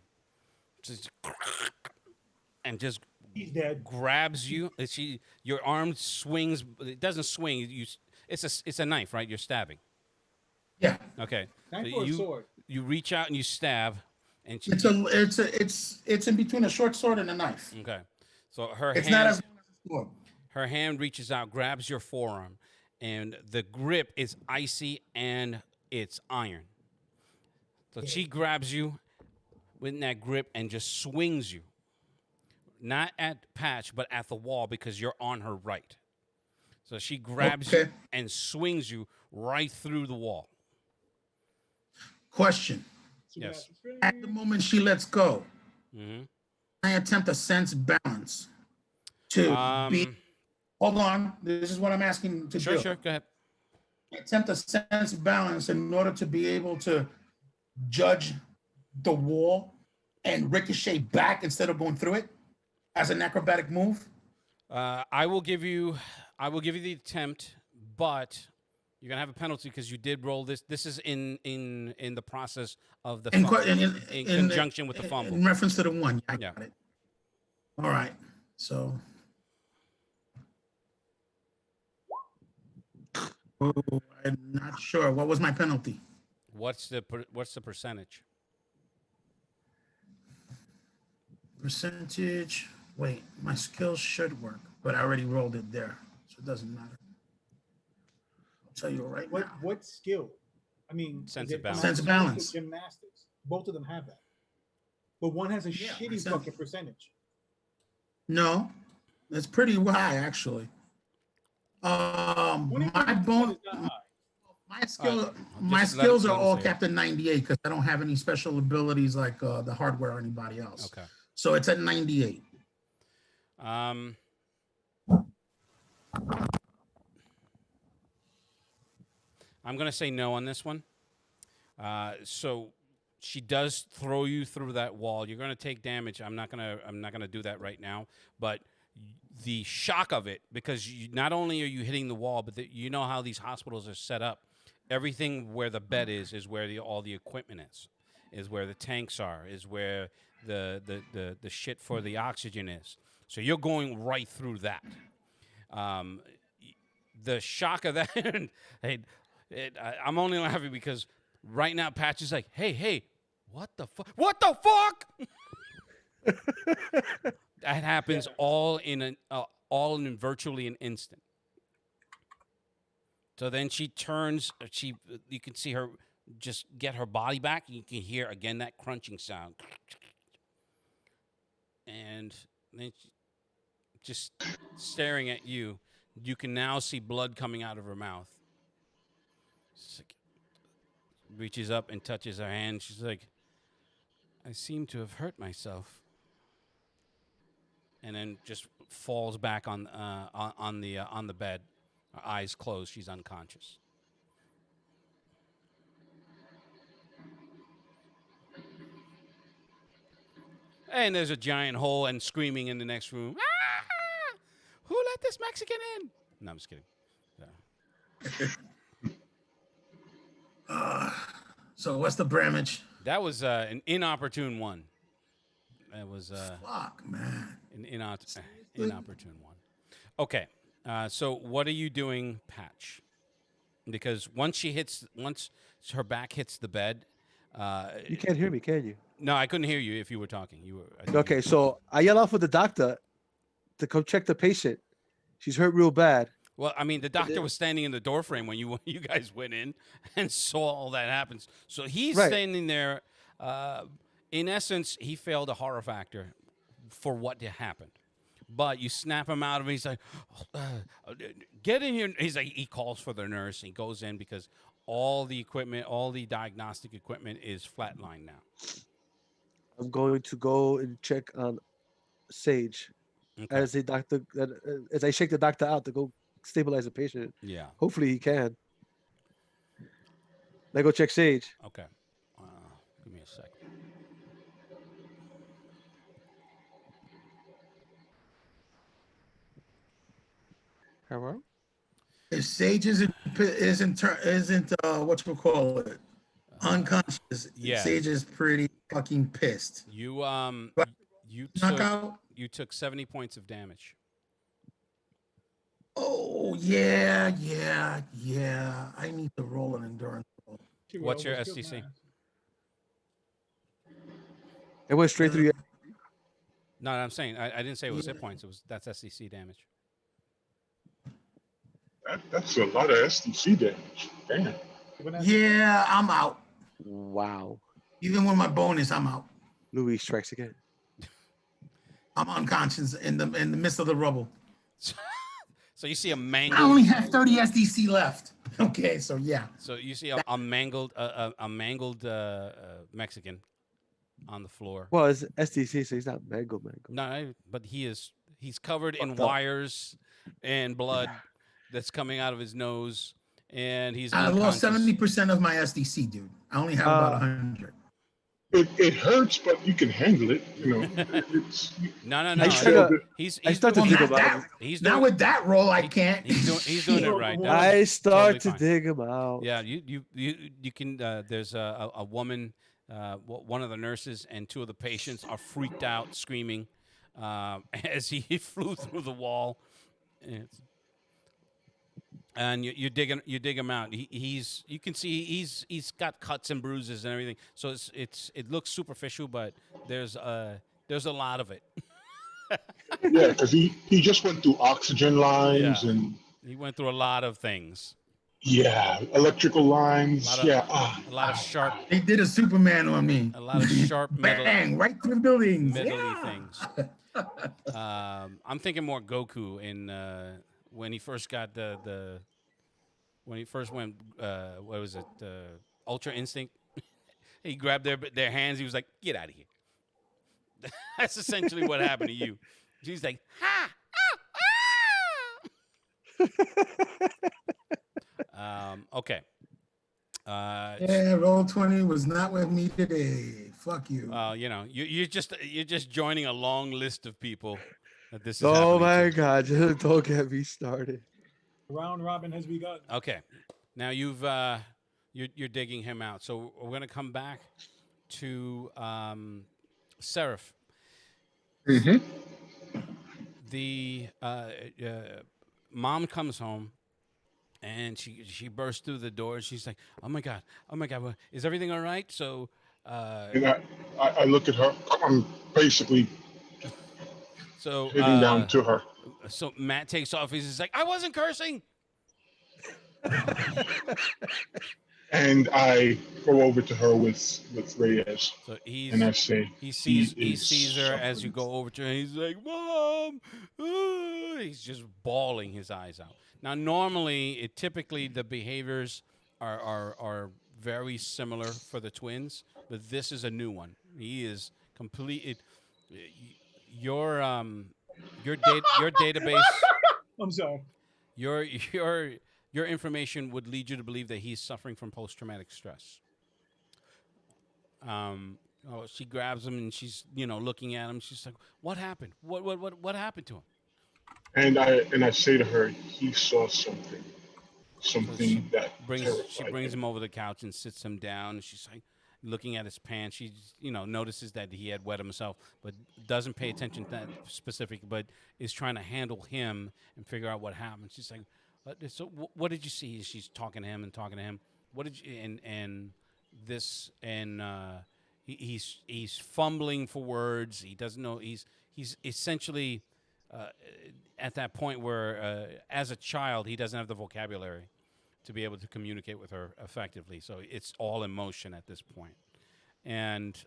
And just He's dead. grabs you. Your arm swings. It doesn't swing. It's a knife, right? You're stabbing. Yeah, Okay. Knife So or a sword? you reach out and you stab, and she, it's in between a short sword and a knife. okay. So her It's hand, not as long as a sword. her hand reaches out, grabs your forearm, and the grip is icy and it's iron. So she grabs you with that grip and just swings you, not at Patch, but at the wall because you're on her right. So she grabs you Okay. and swings you right through the wall. Question: Yes. at the moment she lets go, Mm-hmm. I attempt to sense balance to be. Hold on, this is what I'm asking to Sure, do. sure. Go ahead. I attempt to sense balance in order to be able to judge the wall and ricochet back instead of going through it as an acrobatic move. I will give you the attempt, but you're gonna have a penalty because you did roll this. This is in the process of the In, fumble, que- in conjunction with the fumble. In reference to the one. I Yeah. got it. All right. So. Oh, I'm not sure. What was my penalty? What's the percentage? Percentage. Wait, my skills should work, but I already rolled it there, so it doesn't matter. I'll tell you right now. What skill? I mean, Sense is of it balance. Sense of gymnastics or balance. Gymnastics. Both of them have that, but one has a Yeah, shitty sense- fucking percentage. No, that's pretty high actually. My 25% bone, is not high. my skill, Alright, my just let skills him are all say it. capped at 98 because I don't have any special abilities like the hardware or anybody else. Okay. So it's at 98. I'm gonna say no on this one. So she does throw you through that wall. You're gonna take damage. I'm not gonna do that right now. But the shock of it, because not only are you hitting the wall, but you know how these hospitals are set up. Everything where the bed is where all the equipment is where the tanks are, is where the shit for the oxygen is. So you're going right through that. The shock of that, I'm only laughing because right now Patch is like, hey, what the fuck? What the fuck? That happens all in virtually an instant. So then she turns. You can see her just get her body back. You can hear again that crunching sound, and then just staring at you. You can now see blood coming out of her mouth. She's like, reaches up and touches her hand. She's like, I seem to have hurt myself. And then just falls back on the bed, her eyes closed. She's unconscious. And there's a giant hole and screaming in the next room. Ah! Who let this Mexican in? No, I'm just kidding. So what's the damage? That was an inopportune one. That was Fuck, man. an inopportune one. Okay, so what are you doing, Patch? Because once her back hits the bed, You can't hear me, can you? no, I couldn't hear you if you were talking. You were I think Okay, so I yell out for the doctor to come check the patient. She's hurt real bad. Well, I mean, the doctor was standing in the doorframe when you guys went in and saw all that happens. So he's Right. standing there. In essence, he failed a horror factor for what happened. But you snap him out of it. He's like, get in here. He's like, he calls for the nurse. He goes in because all the equipment, all the diagnostic equipment is flatlined now. I'm going to go and check on Sage Okay. as a doctor. As I shake the doctor out to go stabilize the patient. Yeah. Hopefully he can. I go check Sage. Okay. Give me a second. Hello? If Sage isn't what you call it, unconscious, Yeah. Sage is pretty fucking pissed. You you Knockout. took 70 points of damage. Oh yeah. I need to roll an endurance roll. She What's your almost killed SDC? my ass. It went straight through your. No, I'm saying I didn't say it was hit points. That's SCC damage. That's a lot of SDC damage. Damn. When I- Yeah, I'm out. Wow. Even with my bonus, I'm out. Louis strikes again. I'm unconscious in the midst of the rubble. So you see a I mangled. only have 30 SDC left. Okay, so yeah. So you see a mangled Mexican on the floor. Well, it's SDC, so he's not mangled. No, but he's covered in Fucked up. wires and blood that's coming out of his nose, and he's I lost unconscious. 70% of my SDC, dude. I only have about 100. It hurts, but you can handle it. You know, it's No. I you tried failed to- it. He's I start to Well, dig not him out. that, he's not doing, with that roll, I can't. he's doing it right. That's I start totally to fine. dig him out. Yeah, you can. There's a woman, one of the nurses, and two of the patients are freaked out, screaming, as he flew through the wall. And you dig him out. You can see he's got cuts and bruises and everything. So it looks superficial, but there's a lot of it. Yeah, because he just went through oxygen lines Yeah. and He went through a lot of things. electrical lines. A lot of sharp, They did a Superman on me. a lot of sharp metal. Bang, right through the buildings. Metal-y Yeah. things. I'm thinking more Goku in when he first got when he first went what was it Ultra Instinct. He grabbed their hands. He was like, "Get out of here." That's essentially what happened to you. He's like, "Ha!" Okay. Yeah, roll 20 was not with me today. Fuck you. You're just joining a long list of people that this is Oh happening my to. God! Just don't get me started. Round robin has begun. Okay, now you're digging him out. So we're gonna come back to Seraph. Mhm. The mom comes home. And she bursts through the door. She's like, "Oh my God! Well, is everything all right?" So, And I look at her. I'm basically hitting down to her. So Matt takes off. He's just like, "I wasn't cursing." And I go over to her with Reyes, So and I say, he sees is her as you go over to her. And he's like, "Mom, he's just bawling his eyes out. Now, normally, typically the behaviors are very similar for the twins, but this is a new one. He is complete. Your your database, I'm sorry. your your your information would lead you to believe that he's suffering from post-traumatic stress. She grabs him and she's looking at him. She's like, "What happened? What happened to him?" And I say to her, he saw something that She terrified brings him. him over the couch and sits him down. She's like looking at his pants. She notices that he had wet himself, but doesn't pay attention to that specific. But is trying to handle him and figure out what happened. She's like, "So what did you see?" She's talking to him and talking to him. What did you and this and he's fumbling for words. He doesn't know. He's essentially at that point where as a child he doesn't have the vocabulary to be able to communicate with her effectively. So it's all emotion at this point. And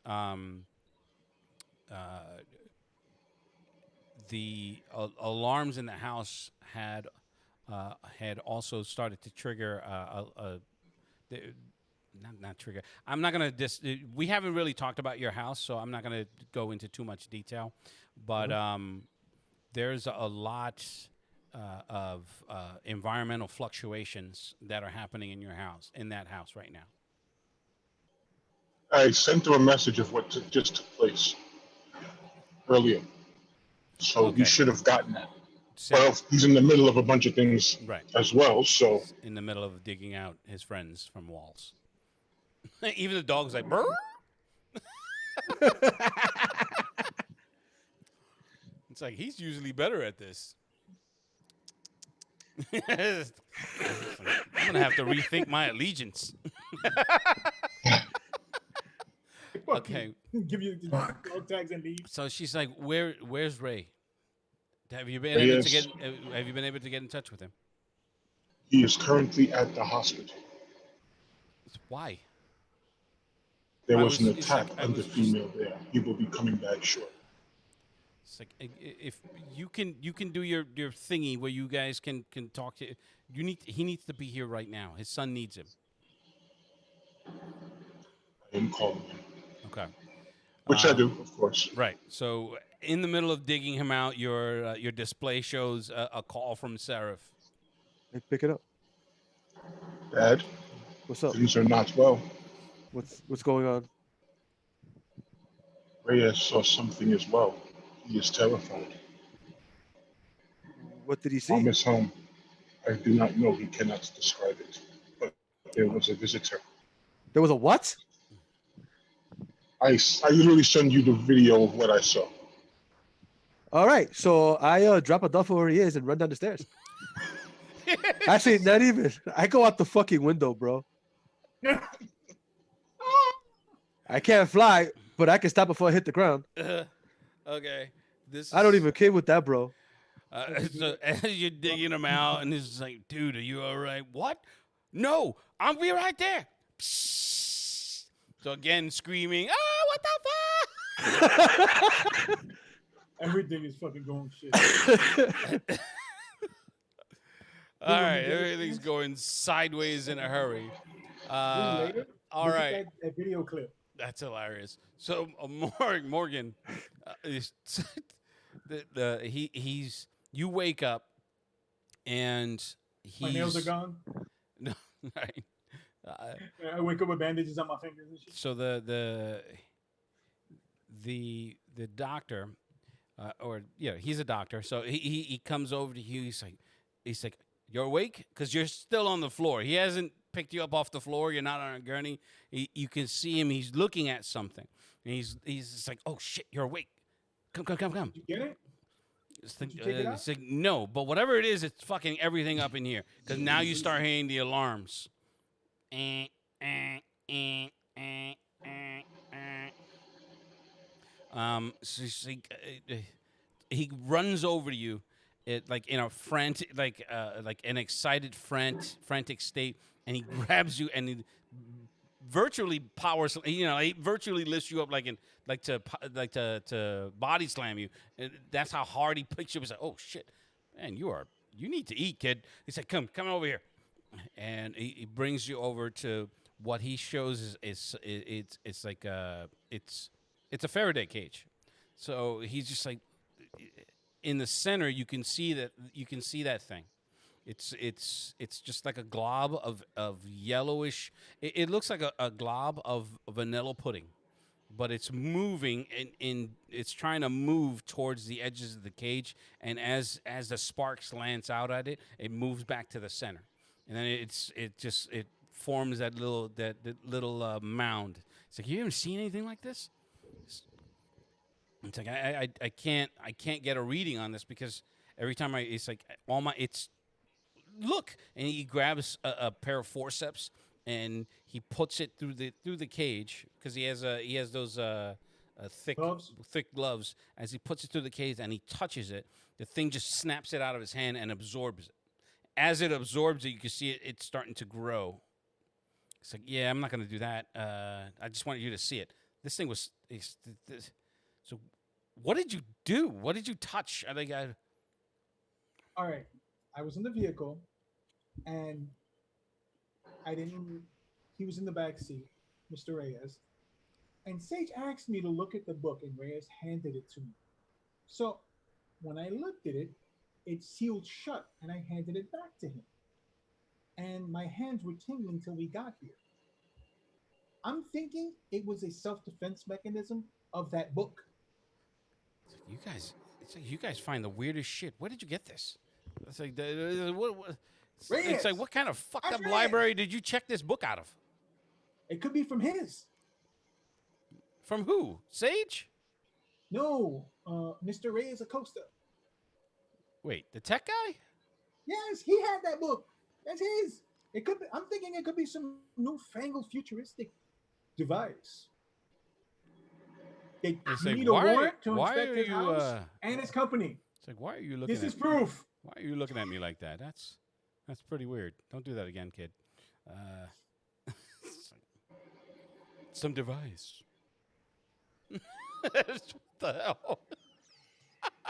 the alarms in the house had also started to trigger not trigger. I'm not gonna we haven't really talked about your house, so I'm not gonna go into too much detail. But there's a lot of environmental fluctuations that are happening in that house right now. I sent her a message of what just took place earlier, so Okay. he should have gotten that. So, Well, he's in the middle of a bunch of things right. as well, so In the middle of digging out his friends from walls. Even the dog's like, "Brr." It's like he's usually better at this. I'm gonna have to rethink my allegiance. Okay. Give you the Fuck. dog tags and leave. So she's like, "Where's Ray? Have you been Ray able to is- get? Have you been able to get in touch with him? he is currently at the hospital. Why? There I was an was- it's attack like I on the was just- female there. He will be coming back shortly. It's like if you can do your thingy where you guys can talk to. He needs to be here right now. His son needs him. I am calling him, Okay. which I do, of course. Right. So in the middle of digging him out, your display shows a call from Seraph. Hey, pick it up. Dad, What's up? things are not well. What's going on? Reyes saw something as well. He is terrified. What did he Mom see? is home. I do not know. He cannot describe it. But there was a visitor. There was a what? I literally send you the video of what I saw. All right, so I drop a duffel where he is and run down the stairs. Actually, not even. I go out the fucking window, bro. I can't fly, but I can stop before I hit the ground. Okay. This. I don't even care with that, bro. So as you're digging him out, and it's like, dude, are you all right? What? No, I'll be right there. Psst. So again, screaming, "Ah, what the fuck!" Everything is fucking going shit. All right, everything's going sideways in a hurry. Later, All look at right. that video clip. That's hilarious. So Morgan, is he's you wake up and he's My nails are gone. No, right. I wake up with bandages on my fingers and shit. So the doctor, he's a doctor. So he comes over to you. He's like, "You're awake?" Because you're still on the floor. He hasn't picked you up off the floor. You're not on a gurney. You can see him. He's looking at something, and he's just like, "Oh shit, you're awake. Come." Did you get it? Did you check it out? It's like, no, but whatever it is, it's fucking everything up in here. Because now you start hearing the alarms. So it's like, he runs over to you, like in a frantic, like an excited, frantic state, and he grabs you and he virtually powers, he virtually lifts you up to body slam you. And that's how hard he picks you up. He's like, "Oh shit, "Man, you need to eat, kid." He said, come over here, and he brings you over to what he shows it's like it's a Faraday cage. So he's just like in the center. You can see that thing. It's just like a glob of yellowish. It looks like a glob of vanilla pudding, but it's moving and it's trying to move towards the edges of the cage. And as the sparks lance out at it, it moves back to the center, and then it forms that little mound. It's like, you ever seen anything like this? It's like I can't get a reading on this because every time it's like look, and he grabs a pair of forceps and he puts it through the cage because he has those thick gloves. As he puts it through the cage and he touches it, the thing just snaps it out of his hand and absorbs it. As it absorbs it, you can see it's starting to grow. It's like, yeah, I'm not going to do that. I just wanted you to see it. This thing was so. What did you do? What did you touch? I think All right. I was in the vehicle, and I didn't. He was in the back seat, Mr. Reyes, and Sage asked me to look at the book, and Reyes handed it to me. So when I looked at it, it sealed shut, and I handed it back to him. And my hands were tingling till we got here. I'm thinking it was a self-defense mechanism of that book. It's like you guys find the weirdest shit. Where did you get this? It's like what Reyes! it's like, what kind of fucked That's up Reyes! library did you check this book out of? It could be from his. From who? Sage? No, Mr. Reyes Acosta. Wait, the tech guy? Yes, he had that book. That's his. It could be, I'm thinking it could be some newfangled futuristic device. They It's like, need a why warrant to are inspect his you, house and his company. It's like, why are you looking This at is proof. Why are you looking at me like that? That's pretty weird. Don't do that again, kid. Some device. What the hell?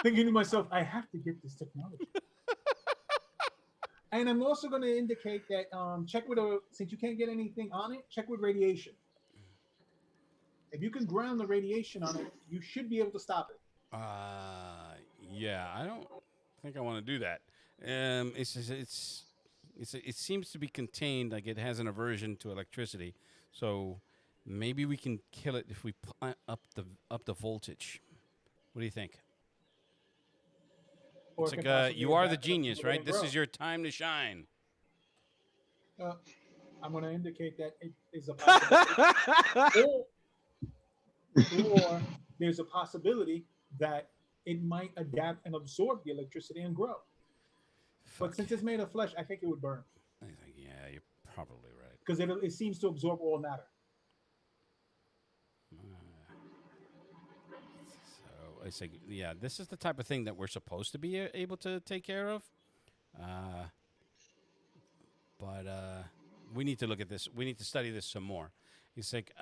Thinking to myself, I have to get this technology. And I'm also going to indicate that check with since you can't get anything on it, check with radiation. If you can ground the radiation on it, you should be able to stop it. Yeah, I don't think I want to do that. It seems to be contained, like it has an aversion to electricity. So maybe we can kill it if we put up the voltage. What do you think? Or It's it like can possibly you are the adapt to genius, people right? that This grow. is your time to shine. I'm going to indicate that it is a possibility. or there's a possibility that it might adapt and absorb the electricity and grow. But since it's made of flesh, I think it would burn I think, yeah, you're probably right. because it seems to absorb all matter. So it's like, yeah, this is the type of thing that we're supposed to be able to take care of. But we need to look at this. We need to study this some more. He's like,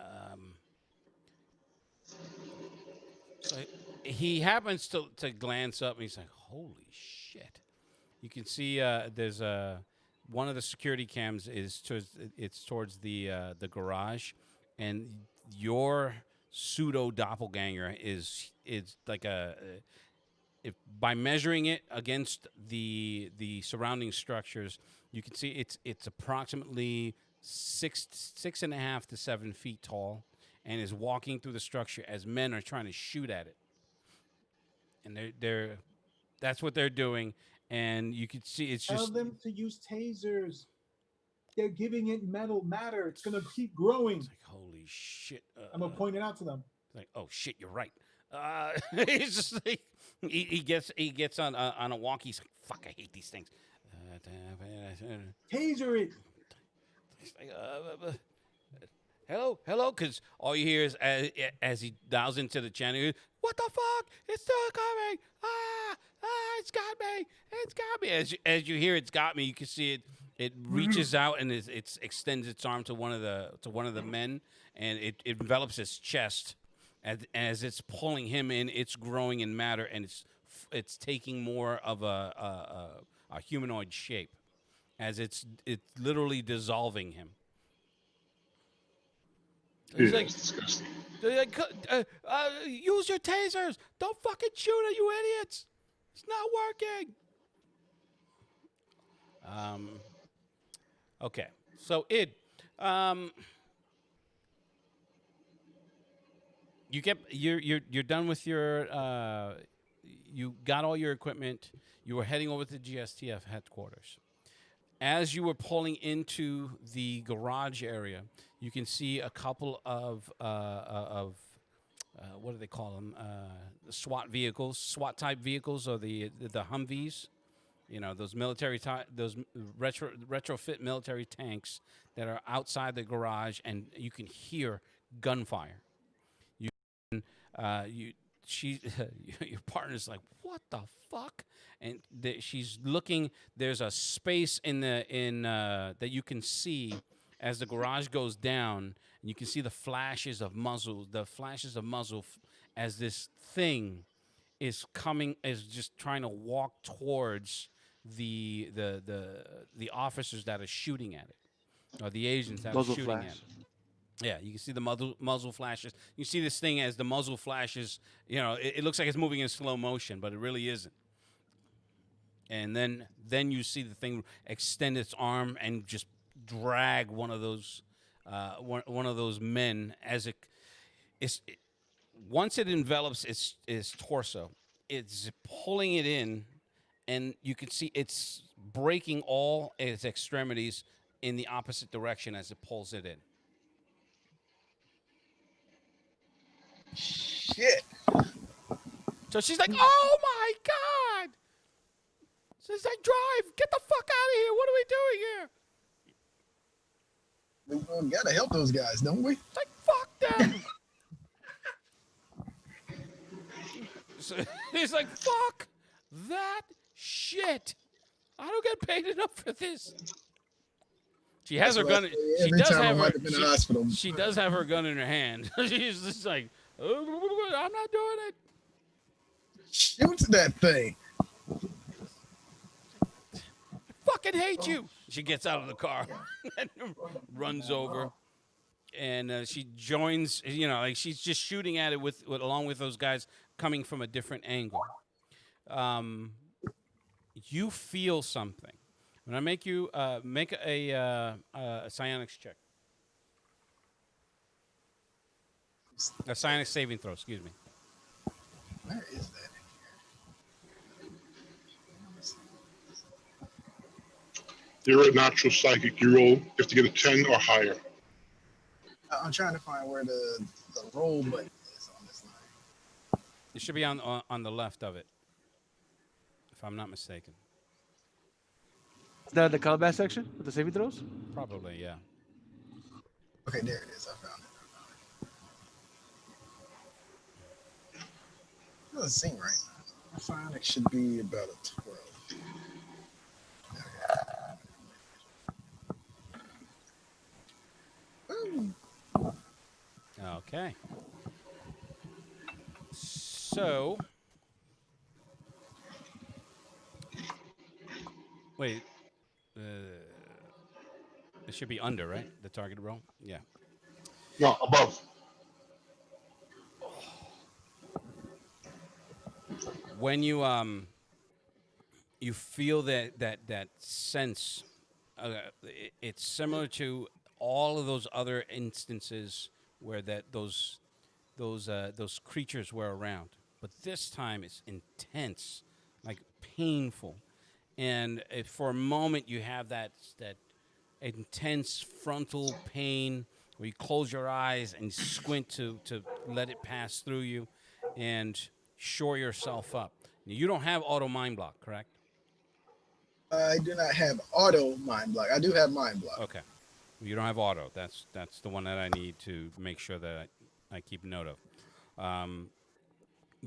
so he happens to glance up and he's like, holy shit. You can see there's one of the security cams is towards the garage, and your pseudo doppelganger is like if by measuring it against the surrounding structures, you can see it's approximately 6.5 to 7 feet tall, and is walking through the structure as men are trying to shoot at it, and that's what they're doing. And you can see it's Tell just them to use tasers. They're giving it matter. It's going to keep growing. it's like, holy shit. I'm going to point it out to them. Like, oh shit, you're right. He's just like he gets on a walk. He's like, fuck, I hate these things. Taser it. He's like, hello, because all you hear is as he dials into the channel, he goes, what the fuck? It's still coming. It's got me. As you hear it's got me, you can see it. It reaches out and it extends its arm to one of the men, and it envelops his chest. As it's pulling him in, it's growing in matter, and it's it's taking more of a humanoid shape, as it's literally dissolving him. He's Yeah, like, it's disgusting. they're like, use your tasers. Don't fucking shoot it, you idiots. It's not working. Okay. So you're done with your you got all your equipment. You were heading over to GSTF headquarters. As you were pulling into the garage area, you can see a couple of what do they call them? SWAT vehicles, SWAT type vehicles, or the Humvees. You know, those those retrofit military tanks that are outside the garage, and you can hear gunfire. She your partner's like, what the fuck? And she's looking. There's a space in that you can see as the garage goes down, and you can see the flashes of muzzle, as this thing is just trying to walk towards the officers that are shooting at it, or the agents that Muzzle are shooting flash. at it. Yeah, you can see the muzzle flashes. You see this thing as the muzzle flashes. You know, it looks like it's moving in slow motion, but it really isn't. And then you see the thing extend its arm and just drag one of those men once it envelops its torso, it's pulling it in, and you can see it's breaking all its extremities in the opposite direction as it pulls it in. Shit. So she's like, "Oh my god!" She's like, "Drive! Get the fuck out of here! What are we doing here?" We gotta help those guys, don't we? It's like, "Fuck them!" So he's like, "Fuck that shit! I don't get paid enough for this." She has her gun. She does have her. She does have her gun in her hand. She's just like, "Oh, I'm not doing it." Shoot that thing. Fucking hate you. She gets out of the car and runs over, and she joins. You know, like she's just shooting at it along with those guys coming from a different angle. You feel something. I'm gonna make you make a psionics check. A psionics saving throw. Excuse me. Where is that? You're a natural psychic. You have to get a 10 or higher. I'm trying to find where the roll button is on this line. It should be on the left of it, if I'm not mistaken. Is that the combat section with the saving throws? Probably, yeah. Okay, there it is. I found it. It doesn't seem right. I find it should be about a 12. Okay. So, wait. It should be under, right? The target roll? Yeah. No, above. When you feel that sense, it's similar to all of those other instances where those creatures were around, but this time it's intense, like painful, and for a moment you have that intense frontal pain where you close your eyes and squint to let it pass through you and shore yourself up. You don't have auto mind block, correct? I do not have auto mind block. I do have mind block. Okay. You don't have auto. That's the one that I need to make sure that I keep note of.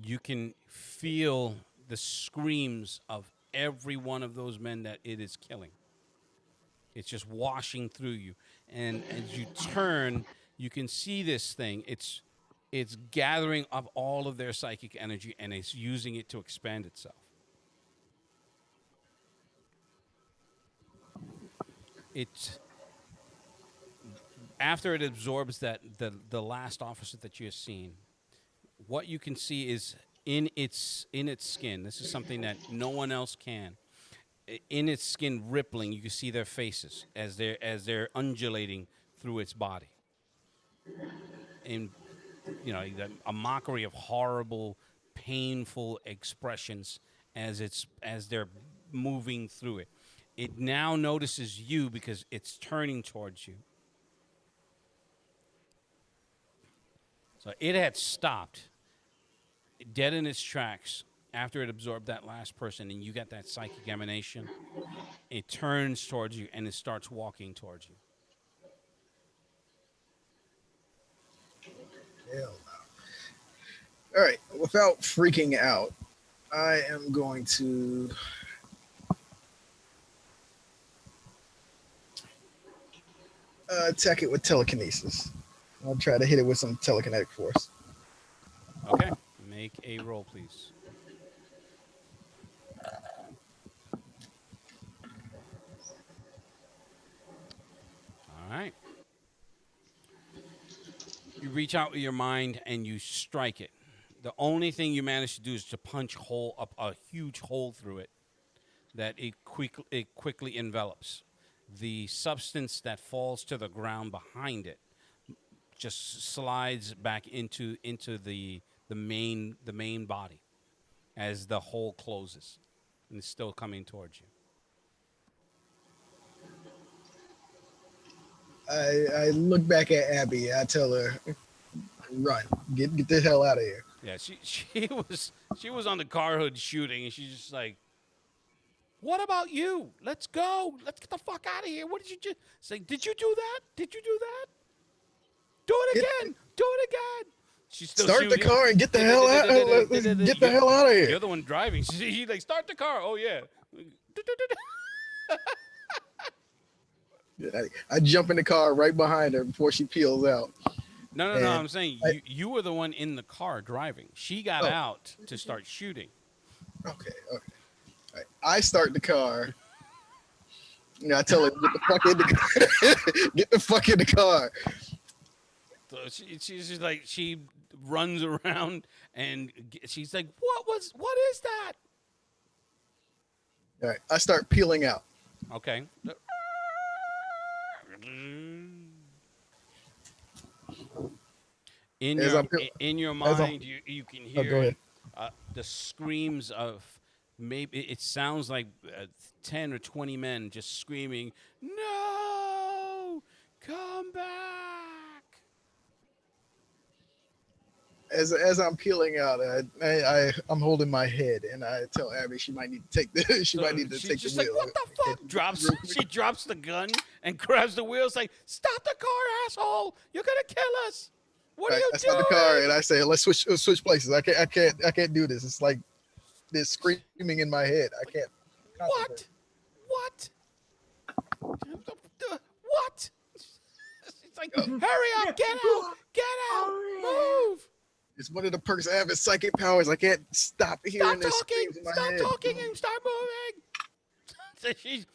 You can feel the screams of every one of those men that it is killing. It's just washing through you. And as you turn, you can see this thing. It's it's gathering up all of their psychic energy and it's using it to expand itself. It's after it absorbs the last officer that you have seen, what you can see is in its skin. This is something that no one else can. In its skin rippling, you can see their faces as they're undulating through its body. And a mockery of horrible, painful expressions as they're moving through it. It now notices you because it's turning towards you. So it had stopped dead in its tracks after it absorbed that last person, and you got that psychic emanation. It turns towards you and it starts walking towards you. Hell no. All right, without freaking out, I am going to attack it with telekinesis. I'll try to hit it with some telekinetic force. Okay, make a roll, please. All right. You reach out with your mind and you strike it. The only thing you manage to do is to punch a huge hole through it that it quickly envelops. The substance that falls to the ground behind it just slides back into the main body as the hole closes, and it's still coming towards you. I look back at Abby. I tell her, "Run! Get the hell out of here!" Yeah, she was on the car hood shooting, and she's just like, "What about you? Let's go. Let's get the fuck out of here. What did you just say? Did you do that? Did you do that? Do it again. Do it again." She's still Start shooting. the car and get the hell out. Get the hell out of here. You're the one driving. She's like, "Start the car." Oh yeah. I jump in the car right behind her before she peels out. No. I'm saying you were the one in the car driving. She got out to start shooting. Okay. All right. I start the car. I tell her, get the fuck in the car. Get the fuck in the car. So she's just like, she runs around and she's like, what is that? All right. I start peeling out. Okay. In your mind, you can hear the screams of maybe it sounds like 10 or 20 men just screaming, "No, come back!" As I'm peeling out, I'm holding my head, and I tell Abby she might need to take the take the wheel. Like, what the fuck? She drops the gun and grabs the wheel. It's like, "Stop the car, asshole! You're gonna kill us! What are you doing?" I stop the car and I say, "Let's switch places. I can't do this. It's like this screaming in my head. I can't." What? What? It's like, hurry up! Get out! Move! It's one of the perks I have is psychic powers. I can't stop hearing this screams in my head. Stop talking and start moving. So she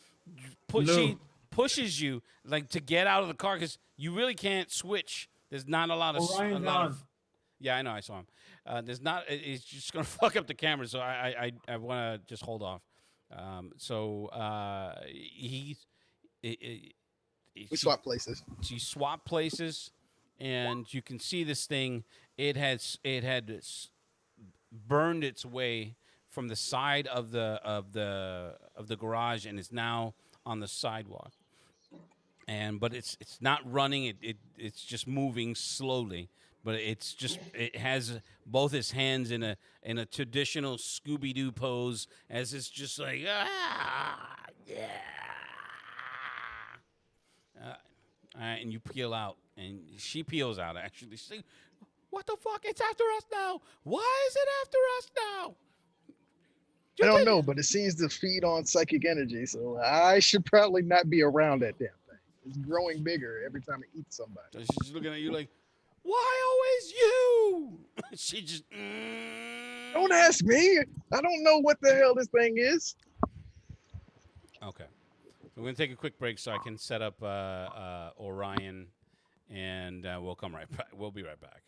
pushes you like to get out of the car because you really can't switch. There's not a lot of. Yeah, I know. I saw him. There's not. It's just gonna fuck up the camera. So I want to just hold off. We swap places. She swapped places, and you can see this thing. It had burned its way from the side of the garage, and is now on the sidewalk. But it's not running. It's just moving slowly. But it has both its hands in a traditional Scooby-Doo pose, as it's just like, yeah. And you peel out, and she peels out. Actually, she's like, "What the fuck? It's after us now. Why is it after us now?" I don't know, but it seems to feed on psychic energy, so I should probably not be around that damn thing. It's growing bigger every time it eats somebody. So she's looking at you like, Why always you? She just. Don't ask me. I don't know what the hell this thing is. Okay. So we're going to take a quick break so I can set up Orion, and we'll come right back. We'll be right back.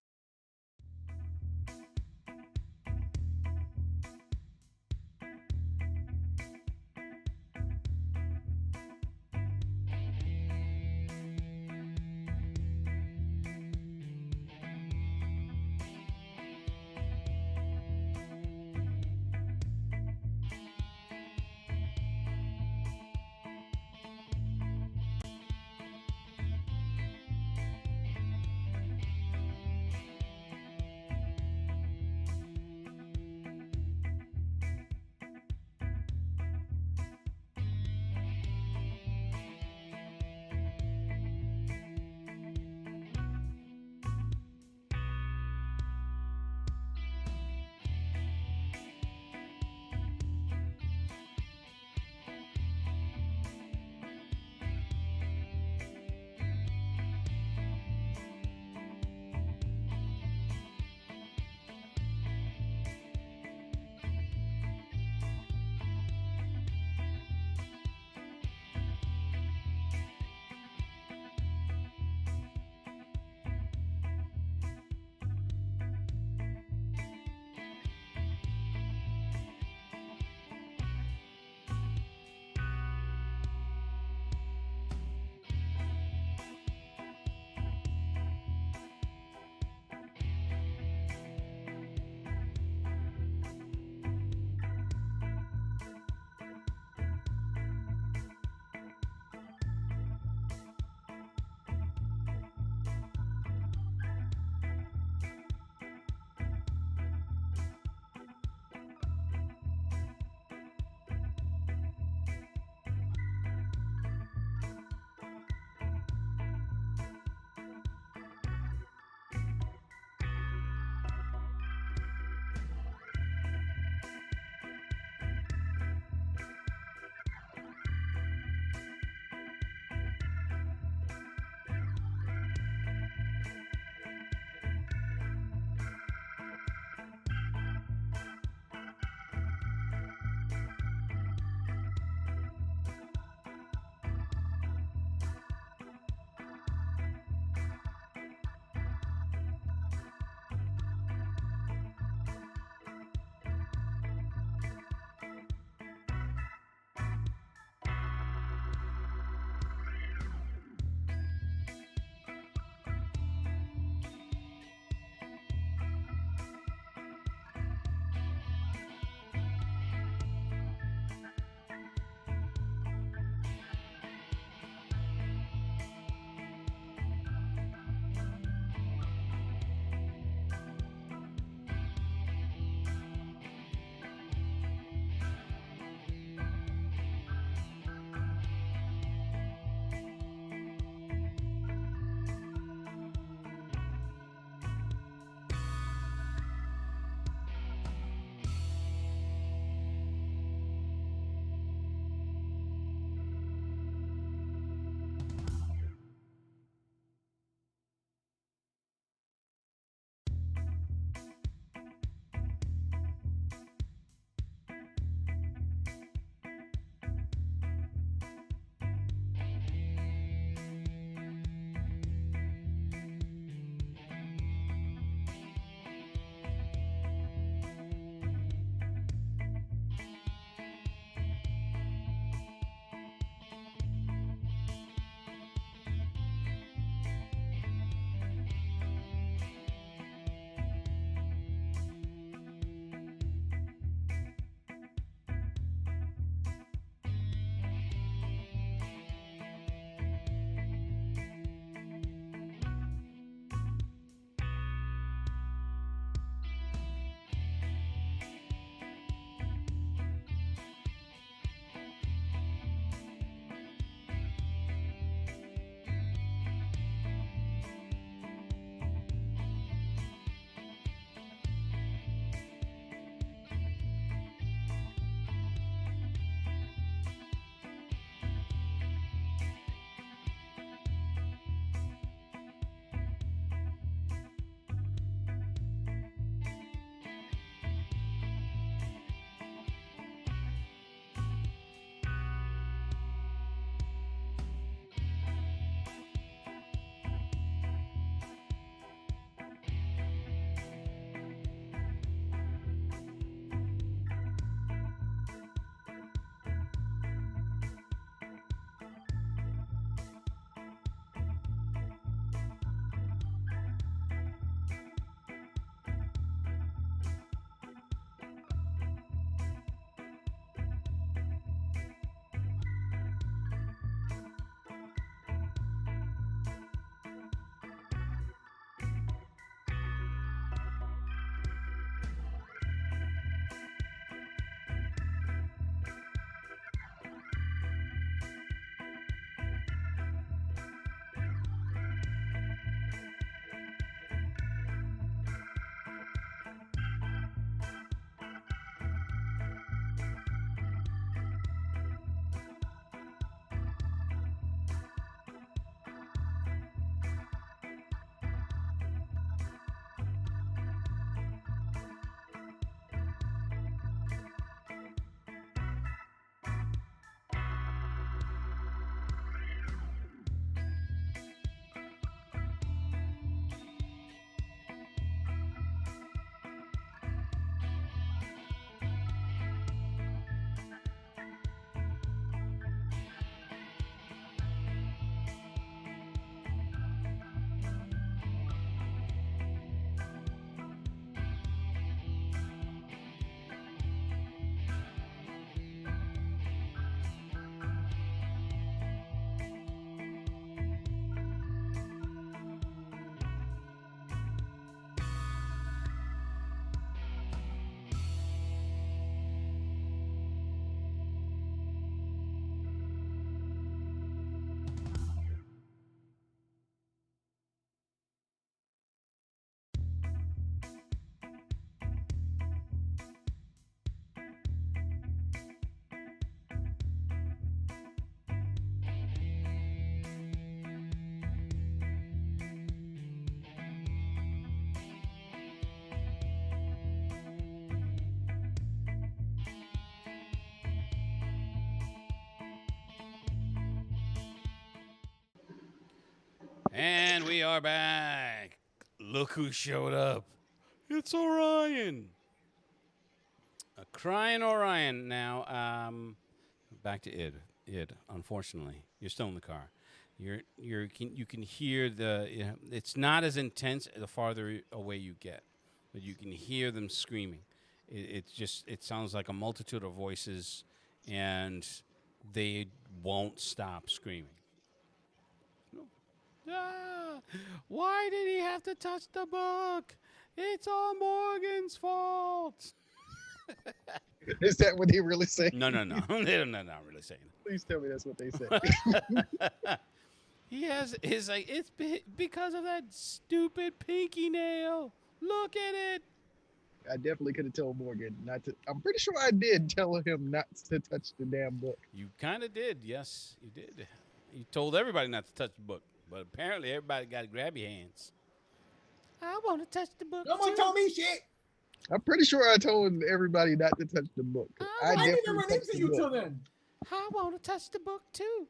And we are back. Look who showed up. It's Orion. A crying Orion. Now, back to Id. Id, unfortunately, you're still in the car. You can hear it's not as intense the farther away you get, but you can hear them screaming. It sounds like a multitude of voices, and they won't stop screaming. Ah, why did he have to touch the book? It's all Morgan's fault. Is that what they really say? No. They're not really saying it. Please tell me that's what they say. He has his like it's because of that stupid pinky nail. Look at it. I definitely could have told Morgan not to. I'm pretty sure I did tell him not to touch the damn book. You kind of did. Yes, you did. You told everybody not to touch the book, but apparently everybody got to grab your hands. I want to touch the book. Someone told me shit. I'm pretty sure I told everybody not to touch the book. I didn't definitely run touched into the you book. till then. I want to touch the book too.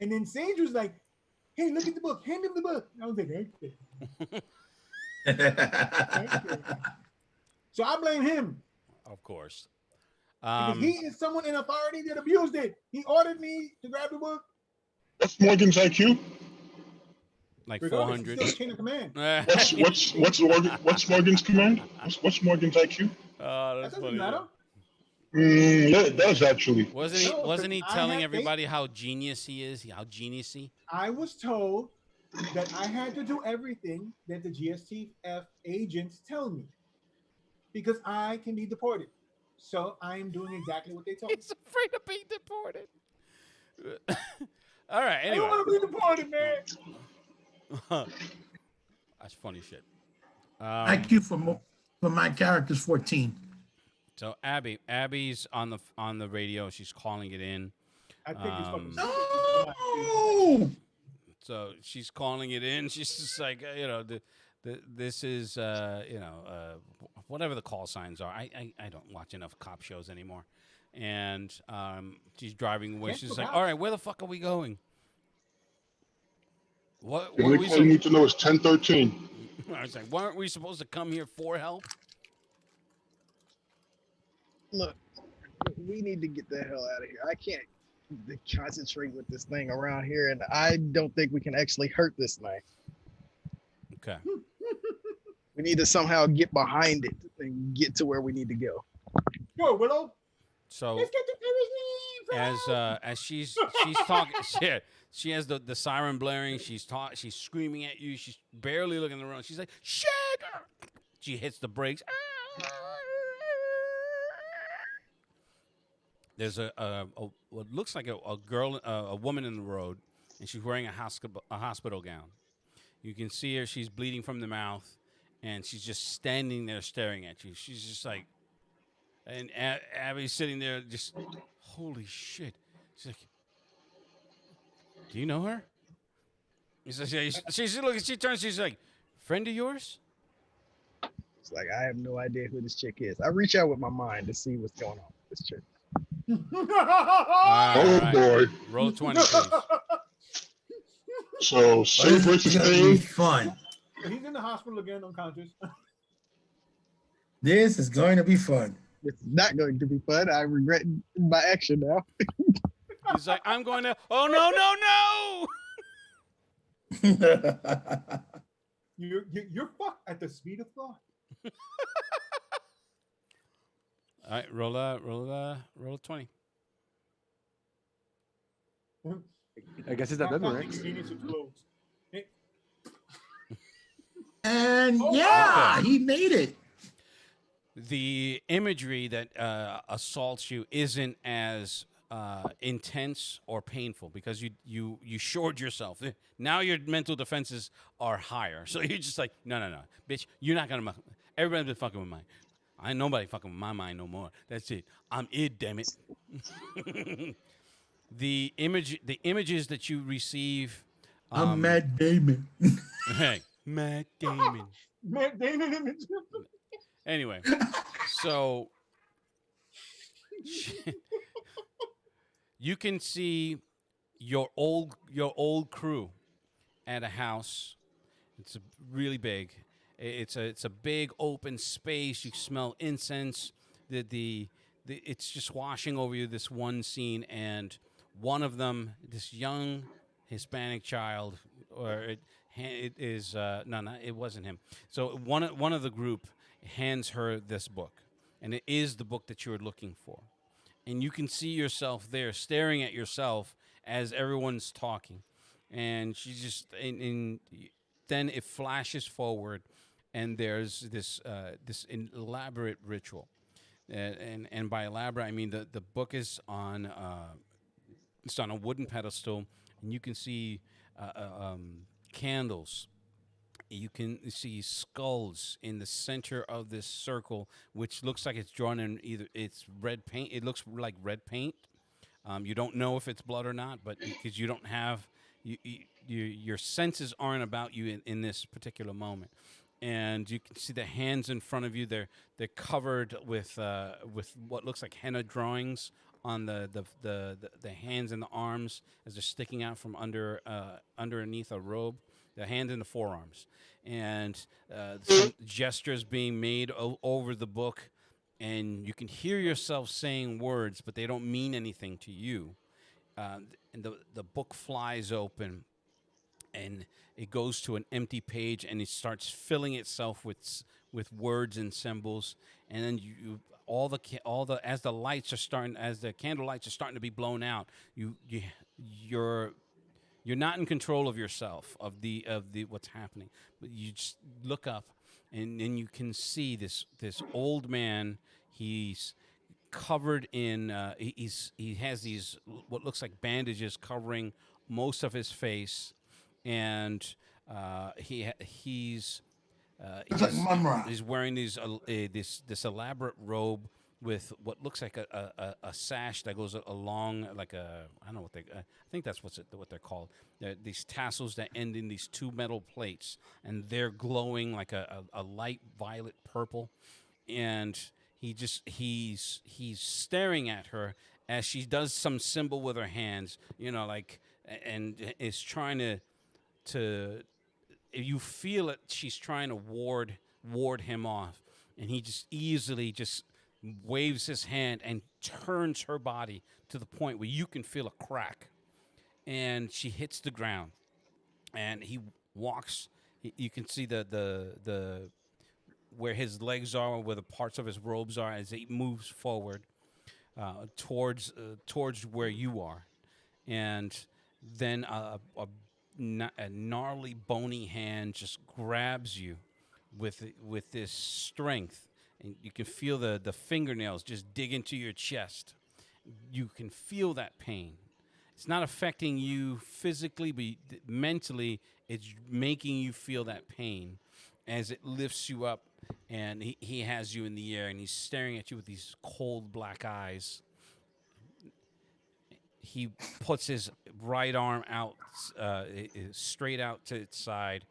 And then Sage was like, "Hey, look at the book. Hand him the book." I was like, "Okay." So I blame him Of course. because he is someone in authority that abused it. He ordered me to grab the book. What's Morgan's IQ? Like Regardless, 400. it's still a chain of command. What's Morgan's command? What's Morgan's IQ? Oh, That that's doesn't funny. matter. Yeah, it does actually. Wasn't No, he I telling had everybody how genius he is? How geniusy? I was told that I had to do everything that the GSTF agents tell me because I can be deported. So I am doing exactly what they told me. He's afraid of being deported. All right. I don't Anyway, want to be deported, man. that's funny shit. IQ for my character is 14. So Abby's on the radio. She's calling it in. I think it's fucking No! So she's calling it in. She's just like, this is, whatever the call signs are. I don't watch enough cop shows anymore. And she's driving away. Can't She's go like, back. all right, where the fuck are we going? What The were only we call you need to know is 1013. I was like, weren't we supposed to come here for help? Look, we need to get the hell out of here. I can't concentrate with this thing around here, and I don't think we can actually hurt this thing. Okay. We need to somehow get behind it and get to where we need to go. Go, Willow. So Let's get to as she's talking, she has the siren blaring. She's screaming at you. She's barely looking around. She's like, shit! She hits the brakes. There's a what looks like a woman in the road, and she's wearing a hospital gown. You can see her. She's bleeding from the mouth, and she's just standing there staring at you. She's just like, and Abby's sitting there just, holy shit. She's like, do you know her? He says, yeah. She turns, she's like, friend of yours? It's like, I have no idea who this chick is. I reach out with my mind to see what's going on with this chick. All Oh right. boy. Roll 20, please. So save versus This is gonna be pain. fun. He's in the hospital again, unconscious. This is going to be fun. It's not going to be fun. I regret my action now. He's like, I'm going to, oh, no. You're fucked at the speed of thought. All right, roll a 20. I guess it's that memory. Genius explodes. Hey, And Oh, yeah, okay. he made it. The imagery that assaults you isn't as intense or painful because you shored yourself. Now your mental defenses are higher. So you're just like, no, bitch, you're not gonna. Everybody's been fucking with mine. I ain't nobody fucking with my mind no more. That's it. I'm it, damn it. The images that you receive. I'm Matt Damon. Hey, Matt Damon. Matt Damon image. Anyway, so you can see your old crew, at a house. It's really big. It's a big open space. You smell incense. It's just washing over you. This one scene, and one of them, this young Hispanic child, or it is no, it wasn't him. So one of the group hands her this book, and it is the book that you were looking for, and you can see yourself there staring at yourself as everyone's talking, and she just and then it flashes forward, and there's this elaborate ritual, and by elaborate I mean the book is on it's on a wooden pedestal, and you can see candles. You can see skulls in the center of this circle, which looks like it's drawn in either it's red paint. It looks like red paint. You don't know if it's blood or not, but because you don't have your senses aren't about you in this particular moment, and you can see the hands in front of you. They're covered with what looks like henna drawings on the hands and the arms as they're sticking out from underneath a robe. The hand and the forearms, and some gestures being made over the book, and you can hear yourself saying words, but they don't mean anything to you. And the book flies open, and it goes to an empty page, and it starts filling itself with words and symbols, and then all the as the candle lights are starting to be blown out, you're not in control of yourself, of the what's happening, but you just look up, and then you can see this old man. He's covered in he has these what looks like bandages covering most of his face, and he's It's like Munra. he's wearing this elaborate robe with what looks like a sash that goes along, like I don't know what I think that's what they're called. These tassels that end in these two metal plates, and they're glowing like a light violet purple, and he's staring at her as she does some symbol with her hands, like, and is trying to you feel it. She's trying to ward him off, and he just easily just waves his hand and turns her body to the point where you can feel a crack, and she hits the ground, and he walks. You can see the where his legs are, where the parts of his robes are, as he moves forward towards where you are, and then a gnarly, bony hand just grabs you with this strength. And you can feel the fingernails just dig into your chest. You can feel that pain. It's not affecting you physically, but mentally, it's making you feel that pain as it lifts you up. And he has you in the air, and he's staring at you with these cold black eyes. He puts his right arm out, straight out to its side,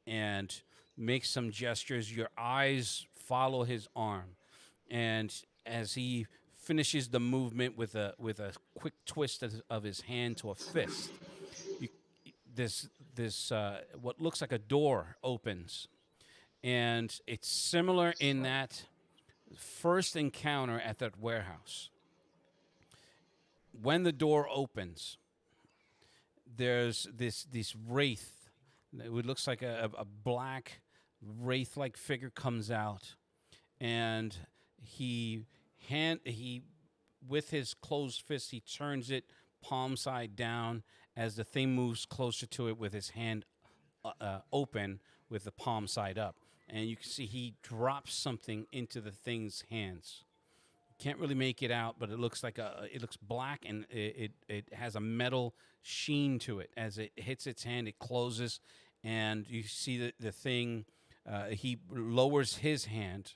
and makes some gestures. Your eyes follow his arm, and as he finishes the movement with a quick twist of his hand to a fist, this what looks like a door opens, and it's similar in that first encounter at that warehouse. When the door opens, there's this wraith. It looks like a black wraith-like figure comes out, and he with his closed fist, he turns it palm side down as the thing moves closer to it with his hand open with the palm side up, and you can see he drops something into the thing's hands. Can't really make it out, but it looks like it looks black, and it has a metal sheen to it. As it hits its hand, it closes, and you see the thing. He lowers his hand,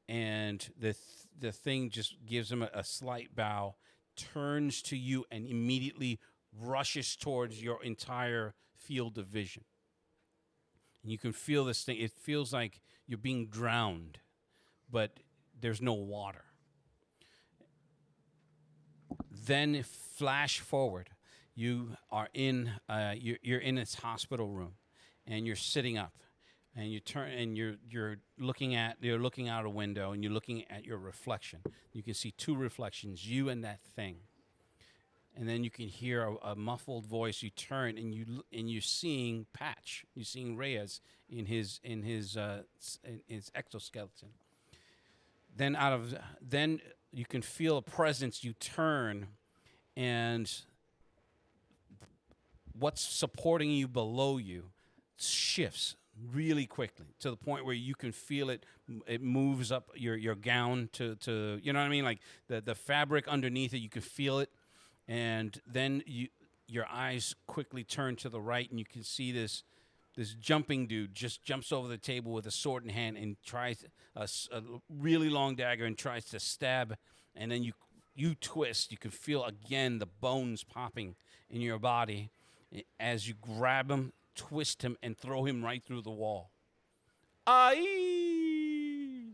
and the thing just gives him a slight bow, turns to you, and immediately rushes towards your entire field of vision. And you can feel this thing. It feels like you're being drowned, but there's no water. Then flash forward. you are in you're in this hospital room, and you're sitting up, and you turn and you're looking out a window, and you're looking at your reflection. You can see two reflections, you and that thing. And then you can hear a muffled voice. You turn and you're seeing Patch. You're seeing Reyes in his exoskeleton. Then you can feel a presence. You turn, and what's supporting you below you shifts really quickly to the point where you can feel it. It moves up your gown to you know what I mean, like the fabric underneath it. You can feel it. And then your eyes quickly turn to the right, and you can see this jumping dude just jumps over the table with a sword in hand and tries a really long dagger and tries to stab. And then you twist. You can feel again the bones popping in your body as you grab him, twist him, and throw him right through the wall. Aye.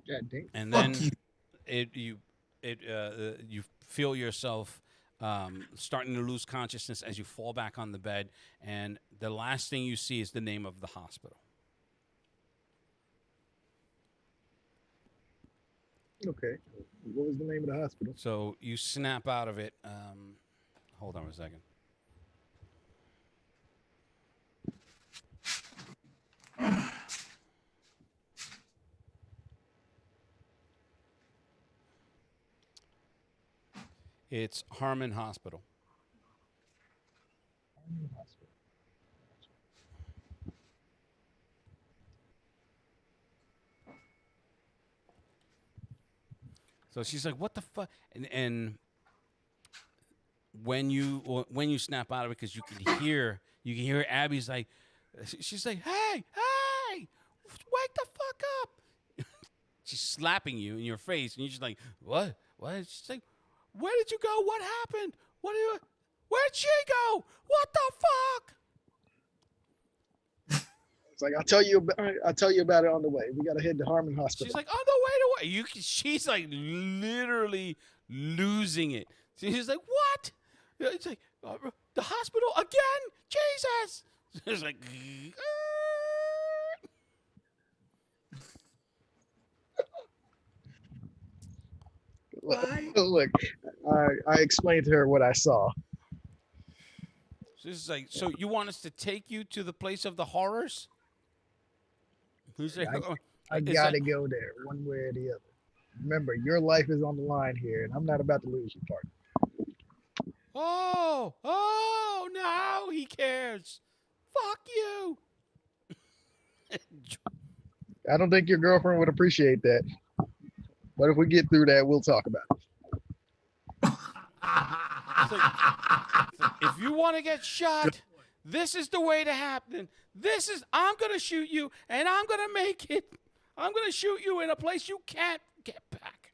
God damn. And Fuck then you. you feel yourself starting to lose consciousness as you fall back on the bed, and the last thing you see is the name of the hospital. Okay. What was the name of the hospital? So you snap out of it. Hold on a second. It's Harmon Hospital. So she's like, "What the fuck?" And when you snap out of it, because you can hear Abby's like, she's like, "Hey, wake the fuck up!" She's slapping you in your face, and you're just like, "What? What?" She's like, "Where did you go? What happened? Where'd she go? What the fuck?" It's like I'll tell you about it on the way. We gotta head to Harmon Hospital. She's like, "On the way to what?" She's like literally losing it. She's like, "What?" It's like, "The hospital again? Jesus!" It's like, Look, I explained to her what I saw. she's like, "So you want us to take you to the place of the horrors?" Who's like, I It's gotta like- go there one way or the other. Remember, your life is on the line here, and I'm not about to lose you, partner. Oh, now he cares. Fuck you. I don't think your girlfriend would appreciate that. But if we get through that, we'll talk about it. If you want to get shot, this is the way to happen. I'm going to shoot you, and I'm going to make it. I'm going to shoot you in a place you can't get back.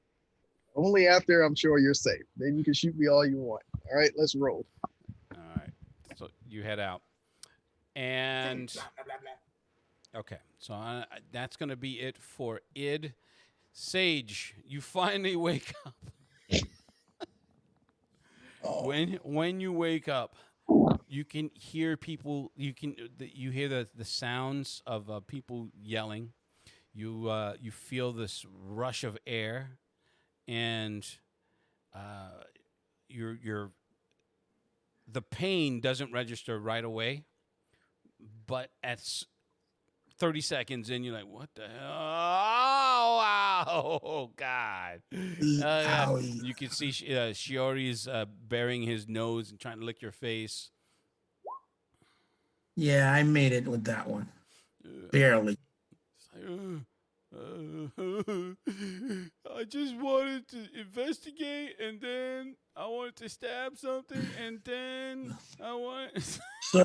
Only after I'm sure you're safe. Then you can shoot me all you want. All right, let's roll. All right. So you head out. And, Blah, blah, blah, blah. okay. So that's going to be it for id. Sage, you finally wake up. When you wake up, you can hear people. You hear the sounds of people yelling. You feel this rush of air, and the pain doesn't register right away, but at 30 seconds in, you're like, "What the hell? Oh God!" Owie. You can see Shiori's burying his nose and trying to lick your face. Yeah, I made it with that one. Barely. I just wanted to investigate, and then I wanted to stab something, and then I want. So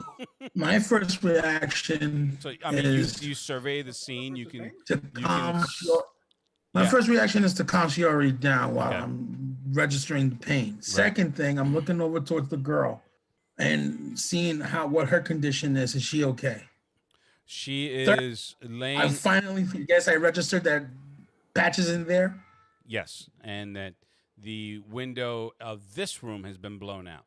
my first reaction So I mean, is you survey the scene. You can. to calm. My Yeah. first reaction is to calm Shiori down while Okay. I'm registering the pain. Second thing, I'm looking over towards the girl and seeing what her condition is. Is she okay? She Third- is laying. I finally guess I registered that Patch is in there. Yes, and that the window of this room has been blown out.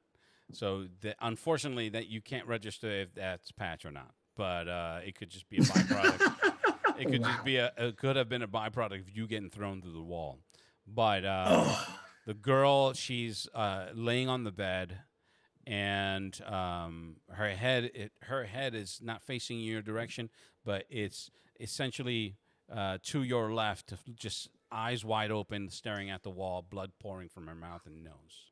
So unfortunately, that you can't register if that's patch or not. But it could just be a byproduct. It could just be it could have been a byproduct of you getting thrown through the wall. But the girl, she's laying on the bed, and her head is not facing your direction, but it's essentially to your left, just eyes wide open, staring at the wall, blood pouring from her mouth and nose.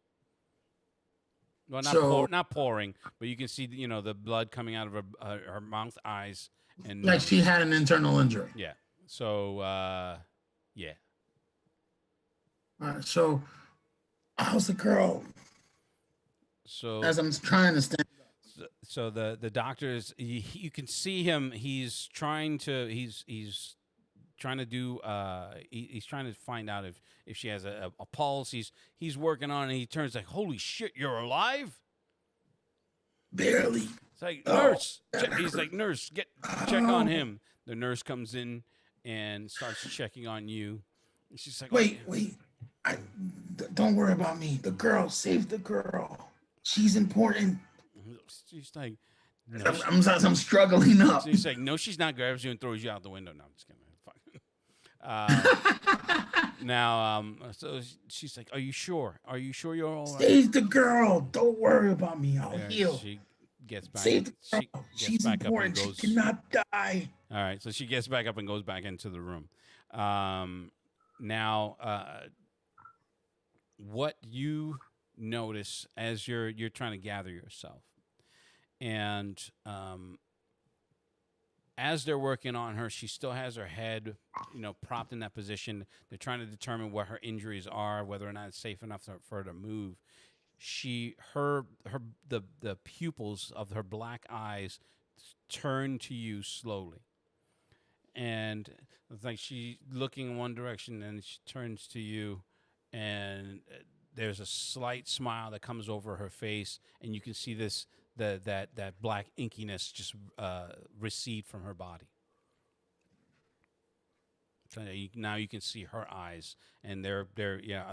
Well, not pouring, but you can see, the blood coming out of her mouth, eyes, and Like nose. she had an internal injury. Yeah. So, yeah. All right, so how's the girl? So As I'm trying to stand. so the doctors, you can see him. He's trying to do he's trying to find out if she has a pulse. He's working on it. And he turns like, holy shit, you're alive. Barely. It's like, nurse. He's like, nurse, check on him. The nurse comes in and starts checking on you. And she's like, Wait. Don't worry about me. The girl, save the girl. She's important. She's like, no, I'm struggling up. she's like, no, she's not. Grabs you and throws you out the window. No, I'm just kidding. Now, so she's like, are you sure? Are you sure you're all right? Save the girl. Don't worry about me. I'll There, heal. She gets back. Save the She girl. gets She's back up and important. goes. She cannot die. All right, so she gets back up and goes back into the room. Now, what you notice as you're trying to gather yourself, and as they're working on her, she still has her head, propped in that position. They're trying to determine what her injuries are, whether or not it's safe enough for her to move. The pupils of her black eyes turn to you slowly. And it's like she's looking in one direction and she turns to you, and there's a slight smile that comes over her face, and you can see that black inkiness just recede from her body. So now you can see her eyes, and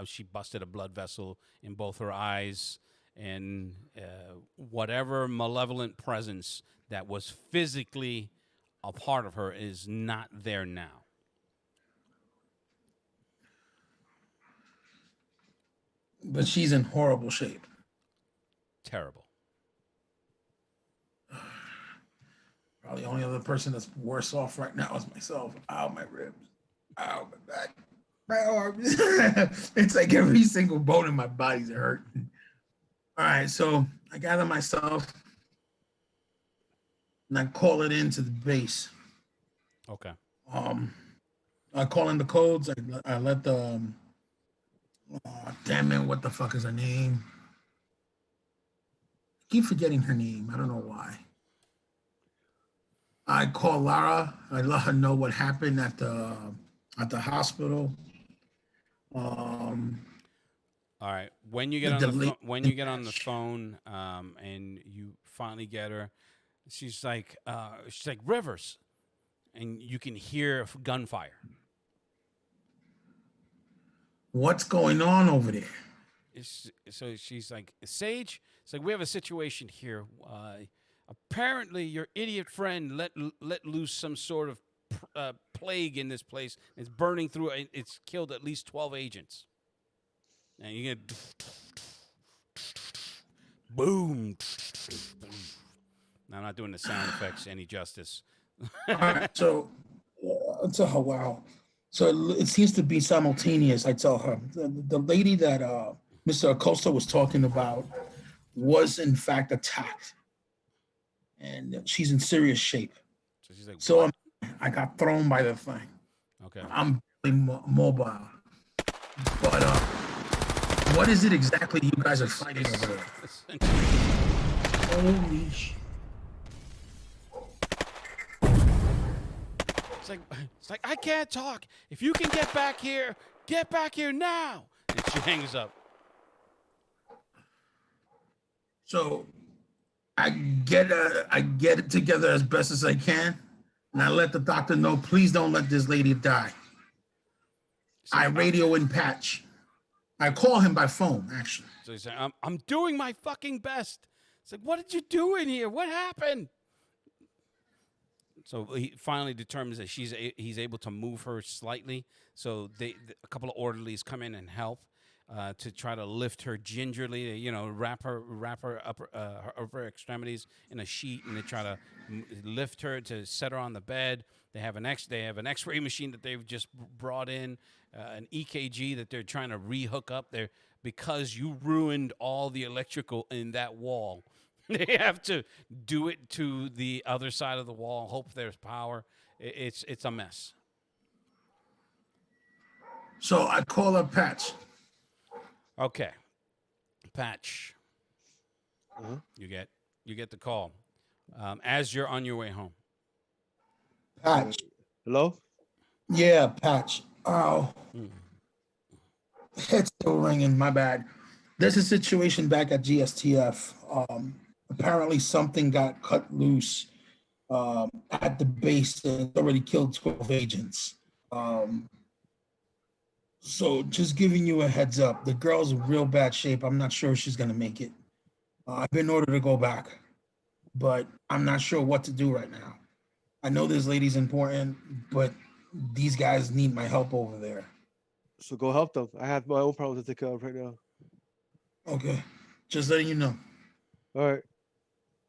she busted a blood vessel in both her eyes, and whatever malevolent presence that was physically a part of her is not there now. But she's in horrible shape. Terrible. Probably the only other person that's worse off right now is myself. Ow, my ribs. Ow, my back. My arms. It's like every single bone in my body's hurting. All right, so I gather myself and I call it into the base. Okay. I call in the codes. I let the damn it, what the fuck is her name? I keep forgetting her name. I don't know why. I call Lara. I let her know what happened at the hospital. All right. When you get on the phone, and you finally get her, she's like Rivers, and you can hear gunfire. What's going on over there? So she's like, Sage. It's like, we have a situation here. Apparently, your idiot friend let loose some sort of plague in this place. It's burning through. It's killed at least 12 agents. And you get boom. I'm not doing the sound effects any justice. All right, so I tell her, wow. So it seems to be simultaneous. I tell her the lady that Mr. Acosta was talking about was in fact attacked, and she's in serious shape. So she's like, So I got thrown by the thing. okay. I'm really mobile, but what is it exactly you guys are fighting over there? Holy shit! It's like, I can't talk. If you can get back here now. And she hangs up. So I get it together as best as I can, and I let the doctor know, please don't let this lady die. I radio in Patch. I call him by phone, actually. So he's saying, I'm doing my fucking best. It's like, what did you do in here? What happened? So he finally determines that he's able to move her slightly. So a couple of orderlies come in and help to try to lift her gingerly. You know, wrap her her upper extremities in a sheet, and they try to lift her to set her on the bed. They have an X-ray machine that they've just brought in, an EKG that they're trying to rehook up there because you ruined all the electrical in that wall. They have to do it to the other side of the wall. Hope there's power. It's a mess. So I call up Patch. Okay, Patch. Uh-huh. You get the call as you're on your way home. Patch. Hello? Yeah, Patch. Oh, head's still ringing. My bad. There's a situation back at GSTF. Apparently, something got cut loose at the base and it's already killed 12 agents. So just giving you a heads up, the girl's in real bad shape. I'm not sure she's gonna make it. I've been ordered to go back, but I'm not sure what to do right now. I know this lady's important, but these guys need my help over there. So go help them. I have my own problems to take care of right now. Okay, just letting you know. All right.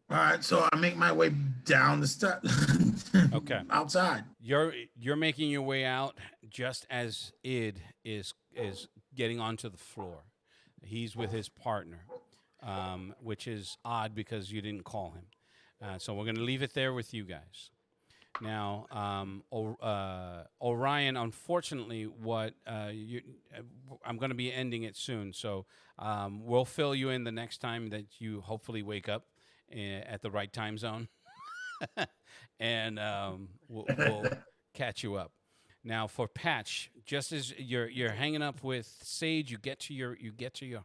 All right, so I make my way down the steps. Okay. Outside. You're making your way out just as Id is getting onto the floor. He's with his partner, which is odd because you didn't call him. So we're going to leave it there with you guys. Now, Orion, unfortunately, I'm going to be ending it soon, so we'll fill you in the next time that you hopefully wake up at the right time zone, and we'll catch you up. Now, for Patch, just as you're hanging up with Sage, you get to your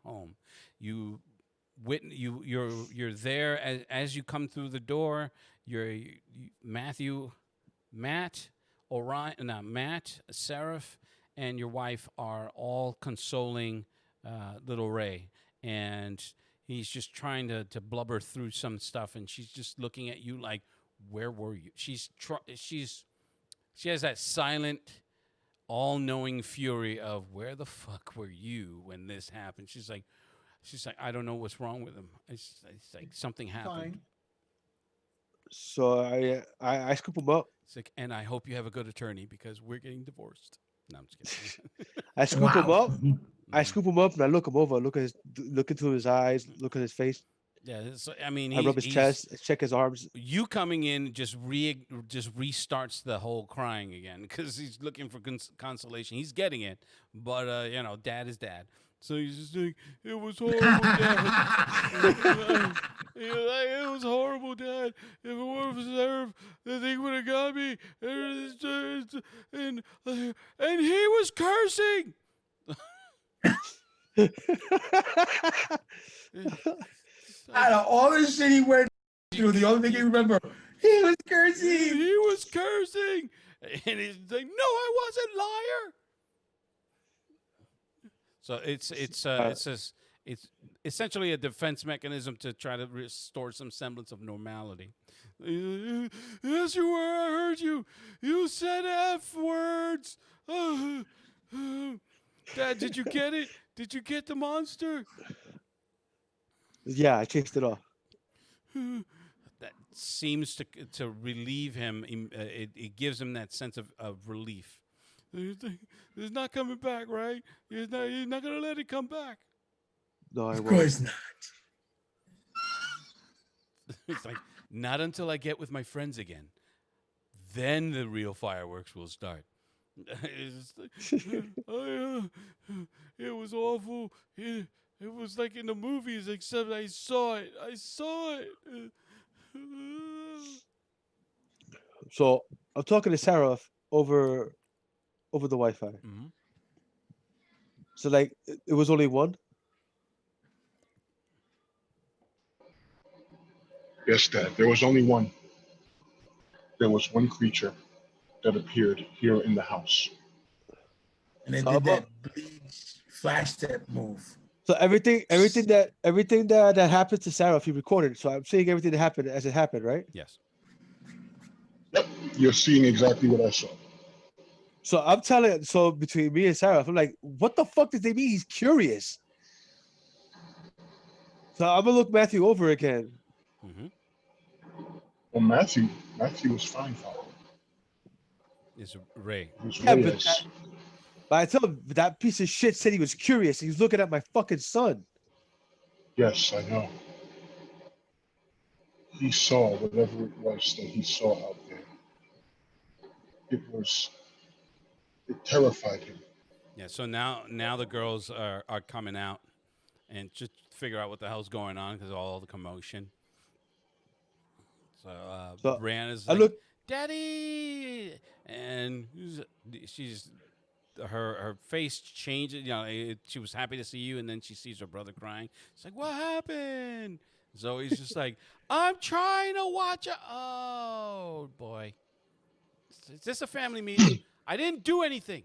home. You're there as you come through the door. Matt, Seraph, and your wife are all consoling little Ray, and he's just trying to blubber through some stuff, and she's just looking at you like, "Where were you?" She has that silent, all-knowing fury of, "Where the fuck were you when this happened?" She's like, "I don't know what's wrong with him. It's like something happened." Fine. So I scoop him up. It's like, and I hope you have a good attorney because we're getting divorced. No, I'm just kidding. I scoop him up. Wow. I scoop him up and I look him over. Look into his eyes. Look at his face. Yeah, I mean, I rub his chest. Check his arms. You coming in just restarts the whole crying again because he's looking for consolation. He's getting it, but dad is dad. So he's just like, "It was horrible, Dad. It was horrible, Dad. If it weren't for Seraph, the thing would have got me." And he was cursing. Out of all the shit he went through, the only thing you remember, he was cursing. He was cursing. And he's like, "No, I wasn't, liar." So it's essentially a defense mechanism to try to restore some semblance of normality. "Yes, you were. I heard you. You said F words." Dad, did you get it? Did you get the monster? Yeah, I chased it off. That seems to relieve him. It gives him that sense of relief. He's not coming back, right? He's not gonna let it come back. No, I Of won't. course not. It's like, not until I get with my friends again. Then the real fireworks will start. It's like, it was awful. It was like in the movies, except I saw it. So I'm talking to Sarah over the Wi-Fi. Mm-hmm. So like it was only one. Yes, Dad. There was only one. There was one creature that appeared here in the house. And it How did that about- bleeds flash that move. So everything that happened to Sarah, if he recorded. So I'm seeing everything that happened as it happened, right? Yes. Yep, you're seeing exactly what I saw. So I'm telling. So between me and Sarah, I'm like, what the fuck did they mean? He's curious. So I'm gonna look Matthew over again. Mm-hmm. Well, Matthew was fine for it. It's Ray. It was Yeah, Reyes. but I tell him that piece of shit said he was curious. He was looking at my fucking son. Yes, I know. He saw whatever it was that he saw out there. It terrified him. Yeah. So now the girls are coming out and just figure out what the hell's going on because of all the commotion. So, So, Brianna's I like, look. Daddy, and she's her face changes. You know, she was happy to see you, and then she sees her brother crying. It's like, what happened? Zoe's just like, I'm trying to watch it. Oh boy, is this a family meeting? I didn't do anything.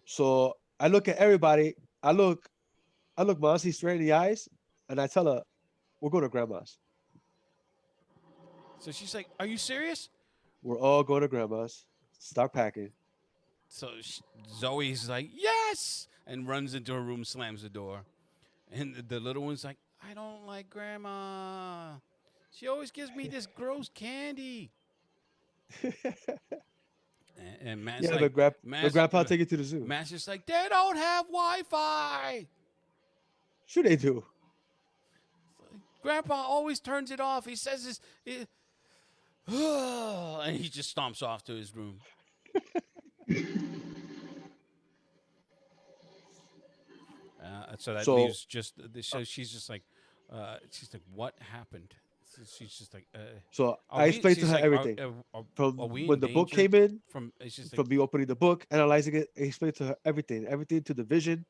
So I look at everybody. I look Marcy straight in the eyes, and I tell her, "We're going to grandma's. So she's like, are you serious? We're all going to grandma's. Start packing." So Zoe's like, yes, and runs into her room, slams the door. And the little one's like, I don't like grandma. She always gives me this gross candy. And Matt's Yeah, like, the grandpa take it to the zoo. Matt's just like, they don't have Wi-Fi. Sure they do. Grandpa always turns it off. He says this, and he just stomps off to his room. So that leaves just. So she's just like, what happened? So she's just like. So I explained to her everything from when the book came in, from me opening the book, analyzing it. I explained to her everything to the vision,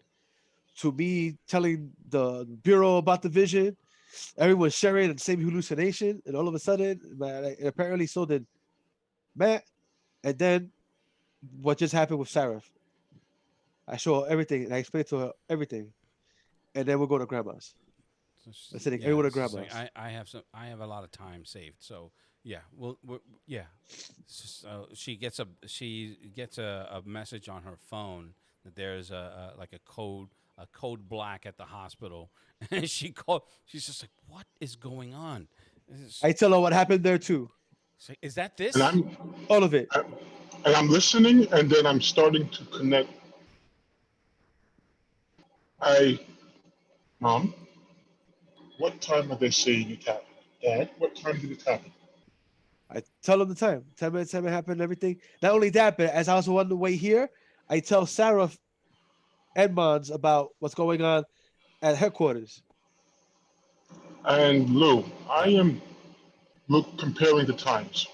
to me telling the bureau about the vision. Everyone's sharing the same hallucination, and all of a sudden, apparently so did Matt. And then what just happened with Sarah? I show her everything, and I explained to her everything, and then we'll go to grandma's. I said, everyone to grandma's. Like, I have a lot of time saved, so yeah, yeah. So she gets a message on her phone that there's a code black at the hospital, and she's just like, what is going on? I tell her what happened there too. Like, is that this? And all of it. And I'm listening, and then I'm starting to connect. Mom, what time are they saying it happened? Dad, what time did it happen? I tell them the time. 10 minutes, time it happened, everything. Not only that, but as I was on the way here, I tell Sarah and Mons about what's going on at headquarters. And Lou, I am comparing the times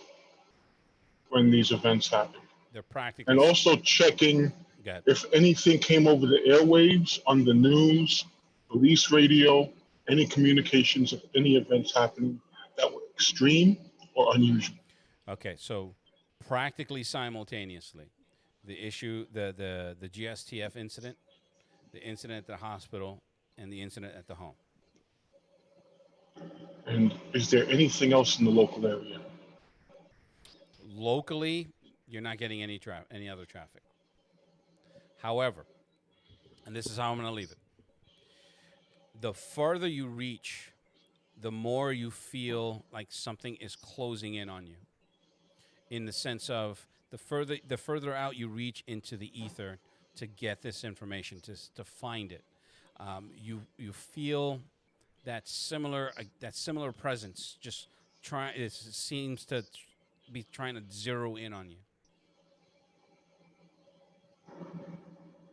when these events happen. They're practically. And also checking if anything came over the airwaves, on the news, police radio, any communications of any events happening that were extreme or unusual. Okay, so practically simultaneously, the GSTF incident, the incident at the hospital, and the incident at the home. And is there anything else in the local area? Locally, you're not getting any other traffic. However, and this is how I'm going to leave it, the further you reach, the more you feel like something is closing in on you. In the sense of the further out you reach into the ether to get this information, to find it, you feel that similar presence. Just it seems to be trying to zero in on you.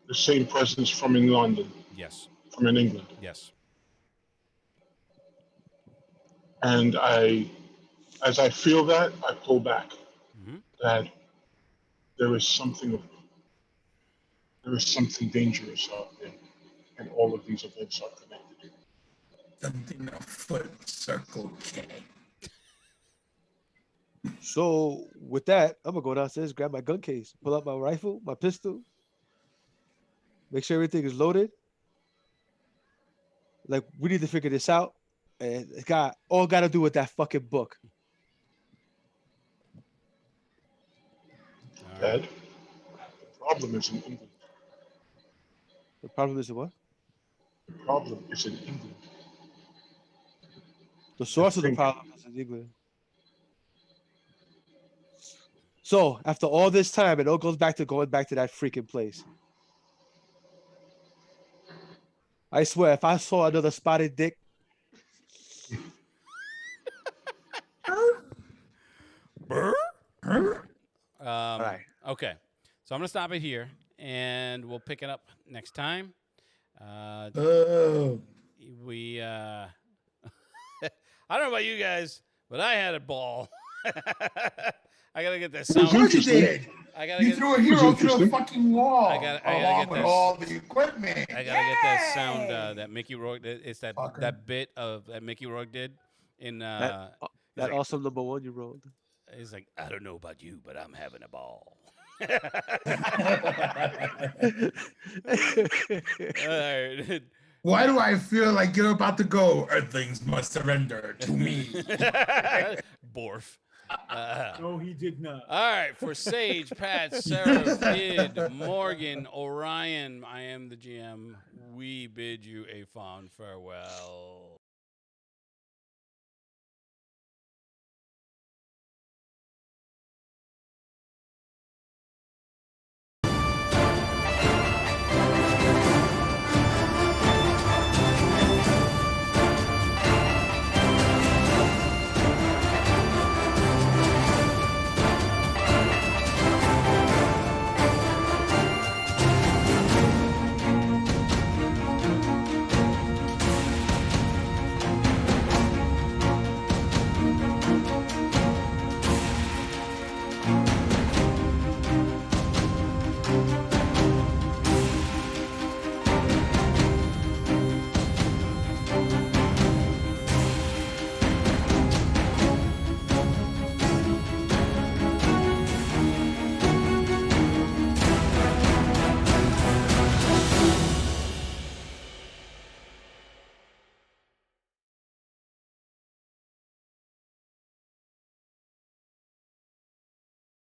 The same presence from in London. Yes. From in England. Yes. And as I feel that, I pull back. Mm-hmm. That there is something dangerous out there, and all of these events are connected. Something afoot, Circle K. So with that, I'm gonna go downstairs, grab my gun case, pull out my rifle, my pistol, Make sure everything is loaded. Like we need to figure this out, and it got to do with that fucking book. All right. Dad, the problem is in England. The problem is what? The problem is in England. The source of the think- problem is in England. So after all this time, it all goes back to going back to that freaking place. I swear, if I saw another spotted dick, all right. Okay. So I'm gonna stop it here, and we'll pick it up next time. Oh. We I don't know about you guys, but I had a ball. I gotta get that It was Of sound. course you interesting. did. I gotta You get. threw a hero through a interesting. fucking wall. I gotta along get with this. all the equipment. I gotta get that sound that Mickey Rourke. It's that Fucker. that bit of that Mickey Rourke did in. That like- awesome number one you wrote. He's like, I don't know about you, but I'm having a ball. All right. Why do I feel like you're about to go? Earthlings must surrender to me. Borf. No, he did not. All right, for Sage, Pat, Sarah, Kid, Morgan, Orion, I am the GM. We bid you a fond farewell.